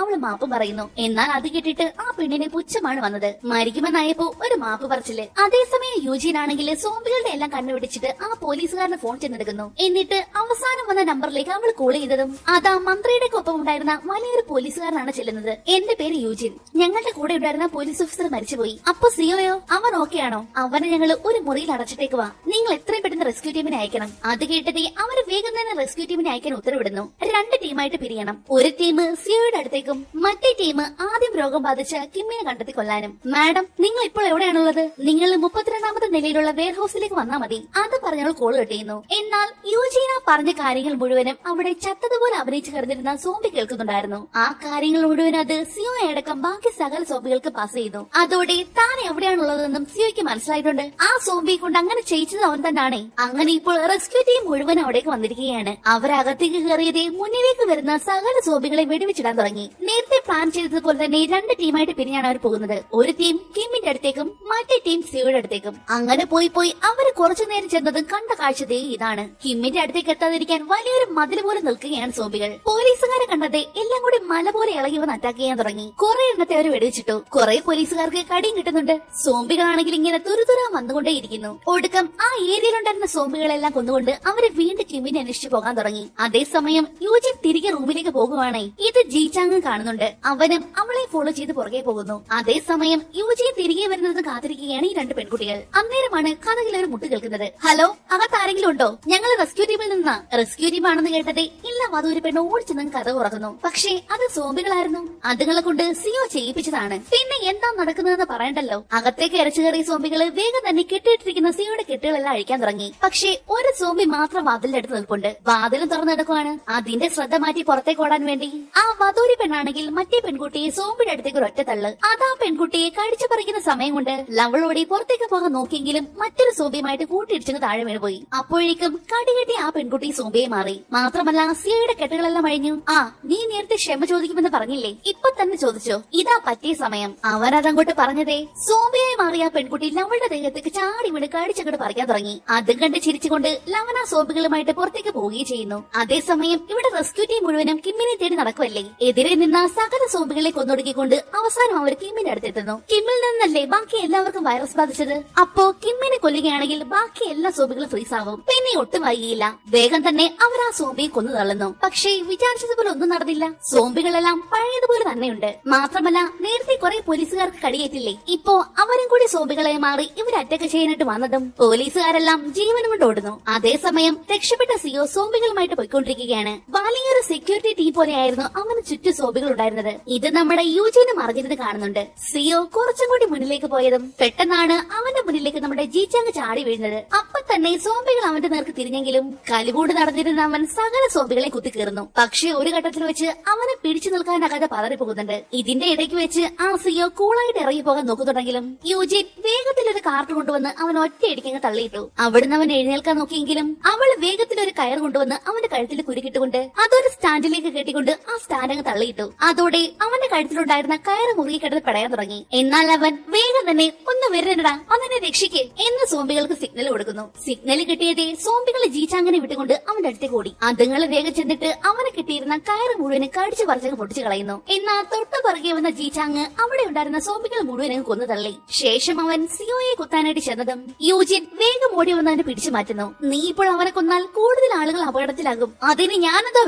അവൾ മാപ്പ് പറയുന്നു. എന്നാൽ അത് കേട്ടിട്ട് ആ പെണ്ണിന് പുച്ഛമാണ് വന്നത്. മരിക്കുമെന്നായപ്പോ ഒരു മാപ്പ് പറച്ചില്. അതേസമയം യൂജിൻ ആണെങ്കിൽ സോംബികളുടെ എല്ലാം കണ്ടുപിടിച്ചിട്ട് ആ പോലീസുകാരന് ഫോൺ ചെന്നെടുക്കുന്നു. എന്നിട്ട് അവസാനം വന്ന നമ്പറിലേക്ക് അവൾ കോൾ ചെയ്തതും അതാ മന്ത്രിയുടെ ഒപ്പം ഉണ്ടായിരുന്ന വലിയൊരു പോലീസുകാരനാണ് ചെല്ലുന്നത്. എന്റെ പേര് യൂജിൻ, ഞങ്ങളുടെ കൂടെ ഉണ്ടായിരുന്ന പോലീസ് ഓഫീസർ മരിച്ചുപോയി. അപ്പൊ സിഒയോ, അവൻ ഓക്കെ ആണോ? അവനെ ഞങ്ങൾ ഒരു മുറിയിൽ അടച്ചിട്ടേക്ക് വാ, നിങ്ങൾ എത്രയും പെട്ടെന്ന് റെസ്ക്യൂ ടീമിനെ അയക്കണം. അത് കേട്ടതേ അവര് വേഗം തന്നെ റെസ്ക്യൂ ടീമിനെ അയക്കാൻ ഉത്തരവിടുന്നു. രണ്ട് ടീമായിട്ട് പിരിയണം. ഒരു ടീം സിഒയുടെ അടുത്തേക്കും മറ്റേ ടീം ആദ്യം രോഗം ബാധിച്ച കിമ്മിനെ കണ്ടെത്തി കൊല്ലാനും. മാഡം, നിങ്ങൾ ഇപ്പോൾ എവിടെയാണുള്ളത്? നിങ്ങൾ 32ാമത്തെ നിലയിലുള്ള വെയർ ഹൌസിലേക്ക് വന്നാൽ മതി. അത് പറഞ്ഞവൾ കോൾ കട്ട് ചെയ്യുന്നു. എന്നാൽ യൂജീന പറഞ്ഞ കാര്യങ്ങൾ മുഴുവനും അവിടെ ചത്തതുപോലെ അഭിനയിച്ചു കിടന്നിരുന്ന സോംബി കേൾക്കുന്നുണ്ടായിരുന്നു. ആ കാര്യങ്ങൾ മുഴുവൻ അത് സിഒ അടക്കം ബാക്കി സകല സോംബികൾക്ക് പാസ് ചെയ്തു. അതോടെ താൻ എവിടെയാണുള്ളതെന്നും സിഒയ്ക്ക് മനസ്സിലായിട്ടുണ്ട്. ആ സോംബിയെ കൊണ്ട് അങ്ങനെ ചെയ്യിച്ചത് അവൻ തന്നെയാണേ. അങ്ങനെ ഇപ്പോൾ റെസ്ക്യൂ ടീം മുഴുവൻ അവിടേക്ക് വന്നിരിക്കുകയാണ്. അവരകത്തേക്ക് കയറിയതേ മുന്നിലേക്ക് വരുന്ന സകല സോംബികളെ വെടിവെച്ചിടാൻ തുടങ്ങി. നേരത്തെ പ്ലാൻ ചെയ്തതുപോലെ തന്നെ രണ്ട് ടീമായിട്ട് പിരിഞ്ഞാണ് അവർ പോകുന്നത്. ഒരു ടീം കിമ്മിന്റെ അടുത്തേക്കും മറ്റേ ടീം സിഒയുടെ അടുത്തേക്കും. അങ്ങനെ പോയി അവര് കുറച്ചു നേരം ചെന്നതും കണ്ട കാഴ്ചതേ ഇതാണ്. കിമ്മിന്റെ അടുത്തേക്ക് എത്താതിരിക്കാൻ വലിയൊരു മതിൽ പോലെ നിൽക്കുകയാണ് സോംബികൾ. പോലീസുകാരെ കണ്ടതേ എല്ലാം കൂടി മല പോലെ ഇളകി വന്ന് അറ്റാക്ക് ചെയ്യാൻ തുടങ്ങി. കുറെ എണ്ണത്തെ അവർ വെടിവെച്ചിട്ടു. കുറെ പോലീസുകാർക്ക് കടിയും കിട്ടുന്നുണ്ട്. സോംബികളാണെങ്കിൽ ഇങ്ങനെ തുരുതുരാ വന്നുകൊണ്ടേയിരിക്കുന്നു. ഒടുക്കം ആ ഏരിയയിലുണ്ടായിരുന്ന സോംബികളെല്ലാം കൊന്നുകൊണ്ട് അവര് വീണ്ടും കിമ്മിനെ അന്വേഷിച്ചു പോകാൻ തുടങ്ങി. അതേസമയം യൂജിൻ തിരികെ റൂമിലേക്ക് പോകുവാണേ. ഇത് ജീചാങ് കാണുന്നുണ്ട്. അവനും അവളെ ഫോളോ ചെയ്ത് പുറകെ പോകുന്നു. അതേസമയം യൂജിൻ തിരികെ വരുന്നത് കാത്തിരിക്കുകയാണ് ഈ രണ്ട് പെൺകുട്ടികൾ. അന്നേരം അപ്പോഴാണ് കഥകിൽ ഒരു മുട്ട് കേൾക്കുന്നത്. ഹലോ, അകത്താരെങ്കിലും ഉണ്ടോ? ഞങ്ങൾ റെസ്ക്യൂ ടീമിൽ നിന്നാ. റെസ്ക്യൂ ടീം ആണെന്ന് കേട്ടതേ ഇല്ല വധൂരി പെണ്ണ് ഓടിച്ചെന്ന് കഥ തുറക്കുന്നു. പക്ഷേ അത് സോംബികളായിരുന്നു. അതുങ്ങളെ കൊണ്ട് സിയോ ചെയ്യിപ്പിച്ചതാണ്. പിന്നെ എന്താ നടക്കുന്നതെന്ന് പറയണ്ടല്ലോ. അകത്തേക്ക് ഇരച്ചു കയറിയ സോംബികള് വേഗം തന്നെ കെട്ടിയിട്ടിരിക്കുന്ന സിയോയുടെ കെട്ടുകളെല്ലാം അഴിക്കാൻ തുടങ്ങി. പക്ഷേ ഒരു സോംബി മാത്രം വാതിലിന്റെ അടുത്ത് നിൽപ്പുണ്ട്. വാതിലും തുറന്നെടുക്കുവാണ്. അതിന്റെ ശ്രദ്ധ മാറ്റി പുറത്തേക്ക് ഓടാൻ വേണ്ടി. ആ വധൂരി പെണ്ണാണെങ്കിൽ മറ്റേ പെൺകുട്ടിയെ സോംബിയുടെ അടുത്തേക്ക് ഒരൊറ്റ തള്ളു. അതാ പെൺകുട്ടിയെ കടിച്ചു പറിക്കുന്ന സമയം കൊണ്ട് ലവളോടി പുറത്തേക്ക് പോകാൻ നോക്കിയെങ്കിലും മറ്റൊരു സോംബിയുമായിട്ട് കൂട്ടിയിടിച്ചെന്ന് താഴെ വീണുപോയി. അപ്പോഴേക്കും കടികെട്ടി ആ പെൺകുട്ടി സോംബിയെ മാറി. മാത്രമല്ല സിയോയുടെ കെട്ടുകളെല്ലാം അഴിഞ്ഞു. ആ, നീ നേരത്തെ ക്ഷമ ചോദിക്കുമെന്ന് പറഞ്ഞില്ലേ, ഇപ്പൊ തന്നെ ചോദിച്ചോ, ഇതാ പറ്റിയ സമയം. അവനതങ്ങോട്ട് പറഞ്ഞതേ സോംബിയായി മാറിയ ആ പെൺകുട്ടി ലവളുടെ ദേഹത്തേക്ക് ചാടി വീണ് കടിച്ചങ്ങോട്ട് പറിക്കാൻ തുടങ്ങി. അതും കണ്ട് ചിരിച്ചുകൊണ്ട് ലവൻ ആ സോംബികളുമായിട്ട് പുറത്തേക്ക് പോവുകയും ചെയ്യുന്നു. അതേസമയം ഇവിടെ റെസ്ക്യൂ ടീം മുഴുവനും കിമ്മിനെ തേടി നടക്കുമല്ലേ. എതിരെ നിന്ന സകല സോംബികളെ കൊന്നൊടുക്കിക്കൊണ്ട് അവസാനം അവർ കിമ്മിന്റെ അടുത്തെത്തുന്നു. കിമ്മിൽ നിന്നല്ലേ ബാക്കി എല്ലാവർക്കും വൈറസ് ബാധിച്ചത്. അപ്പോ കിമ്മിനെ കൊല്ലുകയാണെങ്കിൽ ബാക്കി എല്ലാ സോംബികളും ഫ്രീസ് ആവും. പിന്നെ ഒട്ടും വൈകിയില്ല. വേഗം തന്നെ അവർ ആ സോംബിയെ കൊന്നു തള്ളുന്നു. പക്ഷേ വിചാരിച്ചതുപോലെ ഒന്നും നടന്നില്ല. സോംബികളെല്ലാം പഴയതുപോലെ തന്നെയുണ്ട്. മാത്രമല്ല നേരത്തെ കുറെ പോലീസുകാർക്ക് കടിയേറ്റില്ലേ, ഇപ്പോ അവരും കൂടി സോംബികളെ മാറി ഇവർ അറ്റാക്ക് ചെയ്യാനായിട്ട് വന്നതും പോലീസുകാരെല്ലാം ജീവനും കൊണ്ട് ഓടുന്നു. അതേസമയം രക്ഷപ്പെട്ട സിയോ സോംബികളുമായിട്ട് പോയിക്കൊണ്ടിരിക്കുകയാണ്. വലിയൊരു സെക്യൂരിറ്റി ടീം പോലെയായിരുന്നു അവന് ചുറ്റും സോംബികൾ ഉണ്ടായിരുന്നത്. ഇത് നമ്മുടെ യൂജിനും അറിഞ്ഞിരുന്ന് കാണുന്നുണ്ട്. സിയോ കുറച്ചും കൂടി മുന്നിലേക്ക് പോയതും പെട്ടെന്നാണ് അവന്റെ മുന്നിലേക്ക് നമ്മുടെ ജീച്ചാങ് ചാടി വീഴുന്നത്. അപ്പൊ തന്നെ സോംബികൾ അവന്റെ നേർക്ക് തിരിഞ്ഞെങ്കിലും കലികൂട് നടന്നിരുന്ന അവൻ സകല സോംബികളെ കുത്തിക്കേറുന്നു. പക്ഷേ ഒരു ഘട്ടത്തിൽ വെച്ച് അവനെ പിടിച്ചു നിൽക്കാനാകാതെ പതറിപ്പോകുന്നുണ്ട്. ഇതിന്റെ ഇടയ്ക്ക് വെച്ച് ആ സിയോ കൂളായിട്ട് ഇറങ്ങി പോകാൻ നോക്കുന്നുണ്ടെങ്കിലും യൂജിൻ വേഗത്തിൽ ഒരു കാർട്ട് കൊണ്ടുവന്ന് അവൻ ഒറ്റയടിക്കങ്ങ് തള്ളിയിട്ടു. അവിടുന്ന് അവൻ എഴുന്നേൽക്കാൻ നോക്കിയെങ്കിലും അവൾ വേഗത്തിൽ ഒരു കയർ കൊണ്ടുവന്ന് അവന്റെ കഴുത്തിൽ കുരുക്കിട്ടുകൊണ്ട് അതൊരു സ്റ്റാൻഡിലേക്ക് കെട്ടിക്കൊണ്ട് ആ സ്റ്റാൻഡ് അങ്ങ് തള്ളിയിട്ടു. അതോടെ അവന്റെ കഴുത്തിലുണ്ടായിരുന്ന കയറ് മുറുകി കിടന്ന് പെടയാൻ തുടങ്ങി. എന്നാൽ അവൻ വേഗം തന്നെ ഒന്ന് വരുന്നടാ, ഒന്നെ രക്ഷിക്ക് എന്ന് സോംബികൾക്ക് സിഗ്നൽ കൊടുക്കുന്നു. സിഗ്നൽ കിട്ടിയതേ സോംബികൾ ജീച്ചാങ്ങനെ വിട്ടുകൊണ്ട് അവന്റെ അടുത്തേക്ക് ഓടി. അതുങ്ങൾ വേഗം ചെന്നിട്ട് അവനെ കിട്ടിയിരുന്ന കയറ് മുഴുവനും കടിച്ചു പറിച്ചങ്ങ് പൊട്ടിച്ചു കളയുന്നു. എന്നാൽ തൊട്ടു പിറകെ വന്ന ജീച്ചാങ് അവിടെ ഉണ്ടായിരുന്ന സോംബികൾ മുഴുവനും കൊന്നു തള്ളി. ശേഷം അവൻ സിയോയെ കുത്താനായിട്ട് ചെന്നതും യൂജിൻ വേഗം ഓടി വന്ന് അവനെ പിടിച്ചു മാറ്റുന്നു. നീ ഇപ്പോൾ അവനെ കൊന്നാൽ കൂടുതൽ ആളുകൾ അപകടത്തിലാകും. അതിന് ഞാനെന്തോ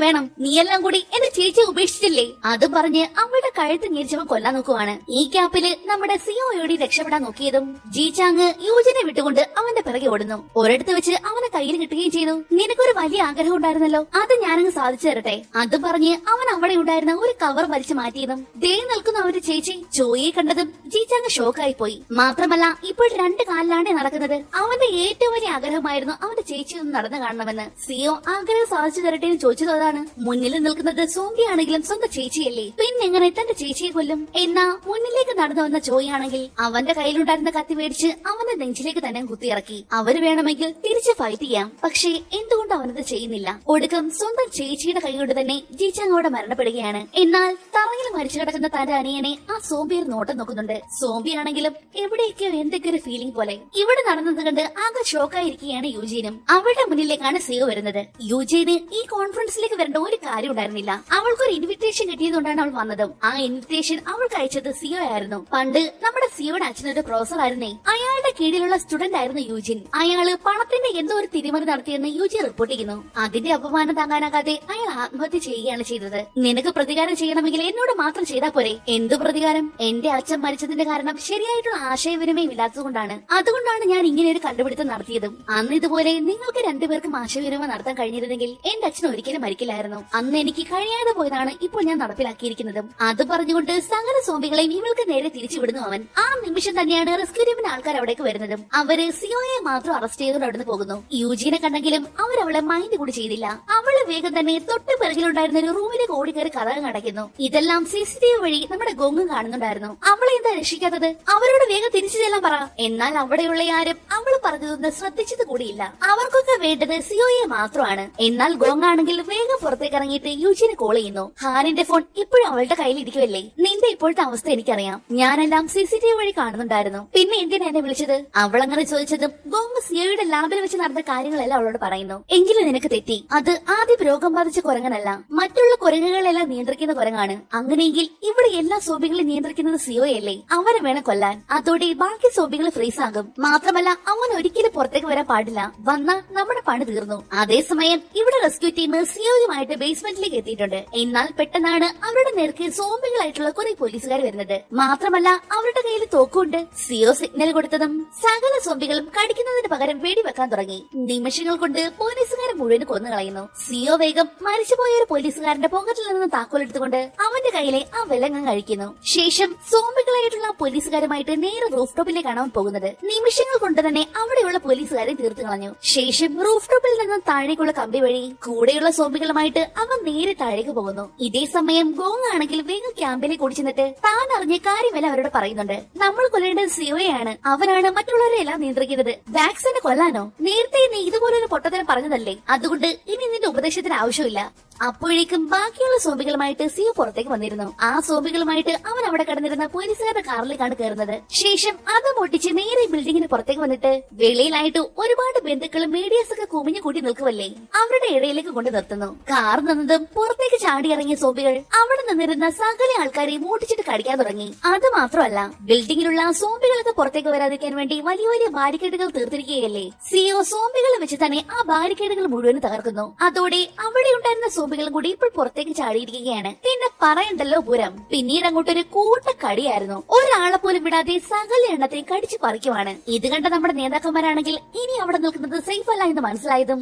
വേണം? നീയെല്ലാം കൂടി എന്റെ ചേച്ചിയെ ഉപേക്ഷിച്ചില്ലേ? അത് പറഞ്ഞ് അവളുടെ കഴുത്ത് ഞെരിച്ചവൻ കൊല്ലാൻ നോക്കുവാണ്. ഈ ക്യാപ്പില് നമ്മുടെ സിയോയോടി രക്ഷപ്പെടാൻ നോക്കിയതും ജീച്ചാങ് യൂജിനെ വിട്ടുകൊണ്ട് അവന്റെ പിറകെ ഓടുന്നു. ഒരിടത്ത് വെച്ച് അവനെ കയ്യിൽ കിട്ടുകയും ചെയ്തു. നിനക്കൊരു വലിയ ആഗ്രഹം ഉണ്ടായിരുന്നല്ലോ, അത് ഞാനങ്ങ് സാധിച്ചു തരട്ടെ. അത് പറഞ്ഞ് അവൻ അവിടെ ഉണ്ടായിരുന്ന ഒരു കവർ വലിച്ചു മാറ്റിയതും ദേ നിൽക്കുന്ന അവന്റെ ചേച്ചി ചോയെ കണ്ടതും ജീച്ചാങ് ഷോക്കായി പോയി. മാത്രമല്ല ഇപ്പോൾ 2 കാലിലാണ് നടക്കുന്നത്. അവന്റെ ഏറ്റവും വലിയ ആഗ്രഹമായിരുന്നു അവന്റെ ചേച്ചി ഒന്ന് നടന്നു കാണണമെന്ന്. സിയോ ആഗ്രഹം സാധിച്ചു തരട്ടെ എന്ന് ചോദിച്ചതാണ്. മുന്നിൽ നിൽക്കുന്നത് സോംബി ആണെങ്കിലും സ്വന്തം ചേച്ചിയല്ലേ, പിന്നെങ്ങനെ തന്റെ ചേച്ചിയെ കൊല്ലും? എന്നാ മുന്നിലേക്ക് നടന്നു വന്ന ചോയാണെങ്കിൽ അവന്റെ കയ്യിലുണ്ടായിരുന്ന കത്തി മേടിച്ച് അവന്റെ നെഞ്ചിലേക്ക് തന്നെ കുത്തിയിറക്കി. അവര് വേണമെങ്കിൽ തിരിച്ച് ഫൈറ്റ് ചെയ്യാം. പക്ഷേ എന്തുകൊണ്ട് അവനത് ചെയ്യുന്നില്ല? ഒടുക്കം സ്വന്തം ചേച്ചിയുടെ കൈകൊണ്ട് തന്നെ ജീച്ചാങ്ങോടെ മരണപ്പെടുകയാണ്. എന്നാൽ തറയിൽ മരിച്ചു കിടക്കുന്ന തന്റെ അനിയനെ ആ സോംബിയർ നോട്ടം നോക്കുന്നുണ്ട്. സോംബി ആണെങ്കിലും എവിടെയൊക്കെയോ എന്തൊക്കെ ഒരു ഫീലിംഗ് പോലെ. ഇവിടെ നടന്നത് കണ്ട് ആകെ ഷോക്കായിരിക്കുകയാണ് യൂജീനും. അവളുടെ മുന്നിലേക്കാണ് സിയോ വരുന്നത്. യൂജീന് ഈ കോൺഫറൻസിലേക്ക് വരേണ്ട ഒരു കാര്യം ഉണ്ടായിരുന്നില്ല. അവൾക്കൊരു ഇൻവിറ്റേഷൻ കിട്ടിയതുകൊണ്ടാണ് അവൾ വന്നതും. ആ ഇൻവിറ്റേഷൻ അവൾക്ക് അയച്ചത് സിയോ ആയിരുന്നു. പണ്ട് നമ്മുടെ സിയോയുടെ അച്ഛനൊരു പ്രൊഫസർ ആയിരുന്നേ. അയാളുടെ കീഴിലുള്ള സ്റ്റുഡന്റ് ആയിരുന്നു യൂജിൻ. അയാള് പണത്തിന്റെ എന്തോ ഒരു തിരിമറി നടത്തിയെന്ന് യൂജി റിപ്പോർട്ട് ചെയ്യുന്നു. അതിന്റെ അപമാനം താങ്ങാനാകാതെ അയാൾ ആത്മഹത്യ ചെയ്യുകയാണ് ചെയ്തത്. നിനക്ക് പ്രതികാരം ചെയ്യണമെങ്കിൽ എന്നോട് മാത്രം ചെയ്താൽ പോരെ? എന്ത് പ്രതികാരം? എന്റെ അച്ഛൻ മരിച്ചതിന്റെ കാരണം ശരിയായിട്ടുള്ള ആശയവിനിമയം ഇല്ലാത്തതുകൊണ്ടാണ്. അതുകൊണ്ടാണ് ഞാൻ ഇങ്ങനെ ഒരു കണ്ടുപിടുത്തം നടത്തിയതും. അന്ന് ഇതുപോലെ നിങ്ങൾക്ക് 2 പേർക്കും ആശയവിനിമയം നടത്താൻ കഴിഞ്ഞിരുന്നെങ്കിൽ എന്റെ അച്ഛൻ ഒരിക്കലും മരിക്കില്ലായിരുന്നു. അന്ന് എനിക്ക് കഴിയാതെ പോയതാണ് ഇപ്പോൾ ഞാൻ നടപ്പിലാക്കിയിരിക്കുന്നതും. അത് പറഞ്ഞുകൊണ്ട് സകല സോംബികളെയും ഇവൾക്ക് നേരെ തിരിച്ചുവിടുന്നു അവൻ. ആ നിമിഷം തന്നെയാണ് റെസ്ക്യൂ ടീമിന്റെ ആൾക്കാർ അവിടേക്ക് വരുന്നതും. അവര് സിയോയെ മാത്രം അറസ്റ്റ് ചെയ്തുകൊണ്ട് അവിടുന്ന് പോകുന്നു. യൂജീനെ കണ്ടെങ്കിലും അവരവളെ മൈൻഡ് കൂടി ചെയ്തില്ല. അവള് വേഗം തന്നെ തൊട്ട് പിറകിലുണ്ടായിരുന്ന ഒരു റൂമിലേക്ക് ഓടിക്കയറി കഥകം അടയ്ക്കുന്നു. ഇതെല്ലാം CCTV വഴി നമ്മുടെ ഗോങ് കാണുന്നുണ്ടായിരുന്നു. അവളെ എന്താ രക്ഷിക്കാത്തത്? അവരോട് വേഗം തിരിച്ചു ചെല്ലാൻ പറ. എന്നാൽ അവിടെയുള്ള ആരും അവള് പറഞ്ഞതൊന്നും ശ്രദ്ധിച്ചത് കൂടിയില്ല. അവർക്കൊക്കെ വേണ്ടത് സിയോയെ മാത്രമാണ്. എന്നാൽ ഗോങ് ആണെങ്കിൽ വേഗം പുറത്തേക്ക് ഇറങ്ങിയിട്ട് യൂജിനെ കോൾ ചെയ്യുന്നു. ഹാനിന്റെ ഫോൺ ഇപ്പോഴും അവളുടെ കയ്യിൽ ഇരിക്കുമല്ലേ? നിന്റെ ഇപ്പോഴത്തെ അവസ്ഥ എനിക്കറിയാം. ഞാനെല്ലാം CCTV വഴി കാണുന്നുണ്ടായിരുന്നു. പിന്നെ എന്തിനാ എന്നെ വിളിച്ചത്? അവളങ്ങനെ ചോദിച്ചതും ഗോങ് സിയോയുടെ ലാബിൽ വെച്ച് നടന്ന കാര്യങ്ങളെല്ലാം അവളോട് പറയുന്നു. എങ്കിലും നിനക്ക് തെറ്റി. അത് ആദ്യം രോഗം ബാധിച്ച കുരങ്ങനല്ല, മറ്റുള്ള കുരങ്ങുകളെല്ലാം നിയന്ത്രിക്കുന്ന കുരങ്ങാണ്. അങ്ങനെയെങ്കിൽ ഇവിടെ എല്ലാ സോംബികളെയും നിയന്ത്രിക്കുന്നത് സിയോയല്ലേ? അവരെ വേണം കൊല്ലാൻ. അതോടെ ബാക്കി സോംബികൾ ഫ്രീസ് ആകും. മാത്രമല്ല അവൻ ഒരിക്കലും പുറത്തേക്ക് വരാൻ പാടില്ല. വന്നാൽ നമ്മുടെ പണി തീർന്നു. അതേസമയം ഇവിടെ റെസ്ക്യൂ ടീം സിയോയുമായിട്ട് ബേസ്മെന്റിലേക്ക് എത്തിയിട്ടുണ്ട്. എന്നാൽ പെട്ടെന്നാണ് അവരുടെ നേർക്ക് സോംബികളായിട്ടുള്ള കുറെ പോലീസുകാർ വരുന്നത്. മാത്രമല്ല അവരുടെ കയ്യിൽ തോക്കുണ്ട്. സിയോ സിഗ്നൽ കൊടുത്തതും സകല സോംബികളും കടിക്കുന്നതിന് പകരം വെടിവെക്കാൻ തുടങ്ങി. നിമിഷങ്ങൾ കൊണ്ട് പോലീസുകാരെ മുഴുവൻ കൊന്നുകളയുന്നു. സിയോ വേഗം മരിച്ചുപോയ ഒരു പോലീസുകാരന്റെ പോക്കറ്റിൽ നിന്ന് താക്കോലെടുത്തുകൊണ്ട് അവന്റെ കയ്യിലെ ആ വിലങ്ങം കഴിക്കുന്നു. ശേഷം സോംബികളായിട്ടുള്ള പോലീസുകാരുമായിട്ട് നേരെ റൂഫ് ടോപ്പിലേക്കാണ് അവൻ പോകുന്നത്. നിമിഷങ്ങൾ കൊണ്ട് തന്നെ അവിടെയുള്ള പോലീസുകാരെ തീർത്തു കളഞ്ഞു. ശേഷം റൂഫ് ടോപ്പിൽ നിന്ന് താഴേക്കുള്ള കമ്പി വഴി കൂടെയുള്ള സോംബികളുമായിട്ട് അവൻ നേരെ താഴേക്ക് പോകുന്നു. ഇതേ സമയം ഗോങ് ആണെങ്കിൽ വേഗം ക്യാമ്പിലേക്ക് ഓടിച്ചെന്നിട്ട് താൻ അറിഞ്ഞ കാര്യമെല്ലാം അവരോട് പറയുന്നുണ്ട്. നമ്മൾ കൊല്ലേണ്ടത് സിയോയാണ്, അവനാണ് മറ്റുള്ളവരെ എല്ലാം നിയന്ത്രിക്കുന്നത്. വാക്സിനെ കൊല്ലാനോ? നേരത്തെ നീ ഇതുപോലൊരു പൊട്ടത്തരം പറഞ്ഞതല്ലേ, അതുകൊണ്ട് ഇനി നിന്റെ ഉപദേശത്തിന് ആവശ്യമില്ല. അപ്പോഴേക്കും ബാക്കിയുള്ള സോംബികളുമായിട്ട് സിയോ പുറത്തേക്ക് വന്നിരുന്നു. ആ സോംബികളുമായിട്ട് അവൻ അവിടെ കിടന്നിരുന്ന പോലീസുകാരുടെ കാറിലേക്കാണ് കയറുന്നത്. ശേഷം അത് പൊട്ടിച്ച് നേരെ ബിൽഡിങ്ങിന് പുറത്തേക്ക് വന്നിട്ട് വെളിയിലായിട്ട് ഒരുപാട് ബന്ധുക്കളും മീഡിയസ് ഒക്കെ കുമിഞ്ഞു കൂട്ടി നിൽക്കുമല്ലേ, അവരുടെ ഇടയിലേക്ക് കൊണ്ട് നിർത്തുന്നു. കാർ നിന്നതും പുറത്തേക്ക് ചാടിയിറങ്ങിയ സോംബികൾ അവിടെ നിന്നിരുന്ന സകല ആൾക്കാരെ മൂട്ടിച്ചിട്ട് കടിക്കാൻ തുടങ്ങി. അത് മാത്രമല്ല, ബിൽഡിങ്ങിലുള്ള സോംബികളൊക്കെ പുറത്തേക്ക് വരാതിരിക്കാൻ വേണ്ടി വലിയ വലിയ ബാരിക്കേഡുകൾ തീർത്തിരിക്കുകയല്ലേ. സിയോ സോംബികളെ വെച്ച് തന്നെ ആ ബാരിക്കേഡുകൾ മുഴുവൻ തകർക്കുന്നു. അതോടെ അവിടെ ഉണ്ടായിരുന്ന സോംബികളും കൂടി ഇപ്പോൾ പുറത്തേക്ക് ചാടിയിരിക്കുകയാണ്. പിന്നെ പറയണ്ടല്ലോ പൂരം. പിന്നീട് അങ്ങോട്ടൊരു കൂട്ടക്കടിയായിരുന്നു. ഒരാളെ പോലും വിടാതെ സകല എണ്ണത്തെ കടിച്ചു പറിക്കുവാണ്. ഇത് കണ്ട നമ്മുടെ നേതാക്കന്മാരാണെങ്കിൽ ഇനി അവിടെ നിൽക്കുന്നത് സേഫ് അല്ല എന്ന് മനസ്സിലായതും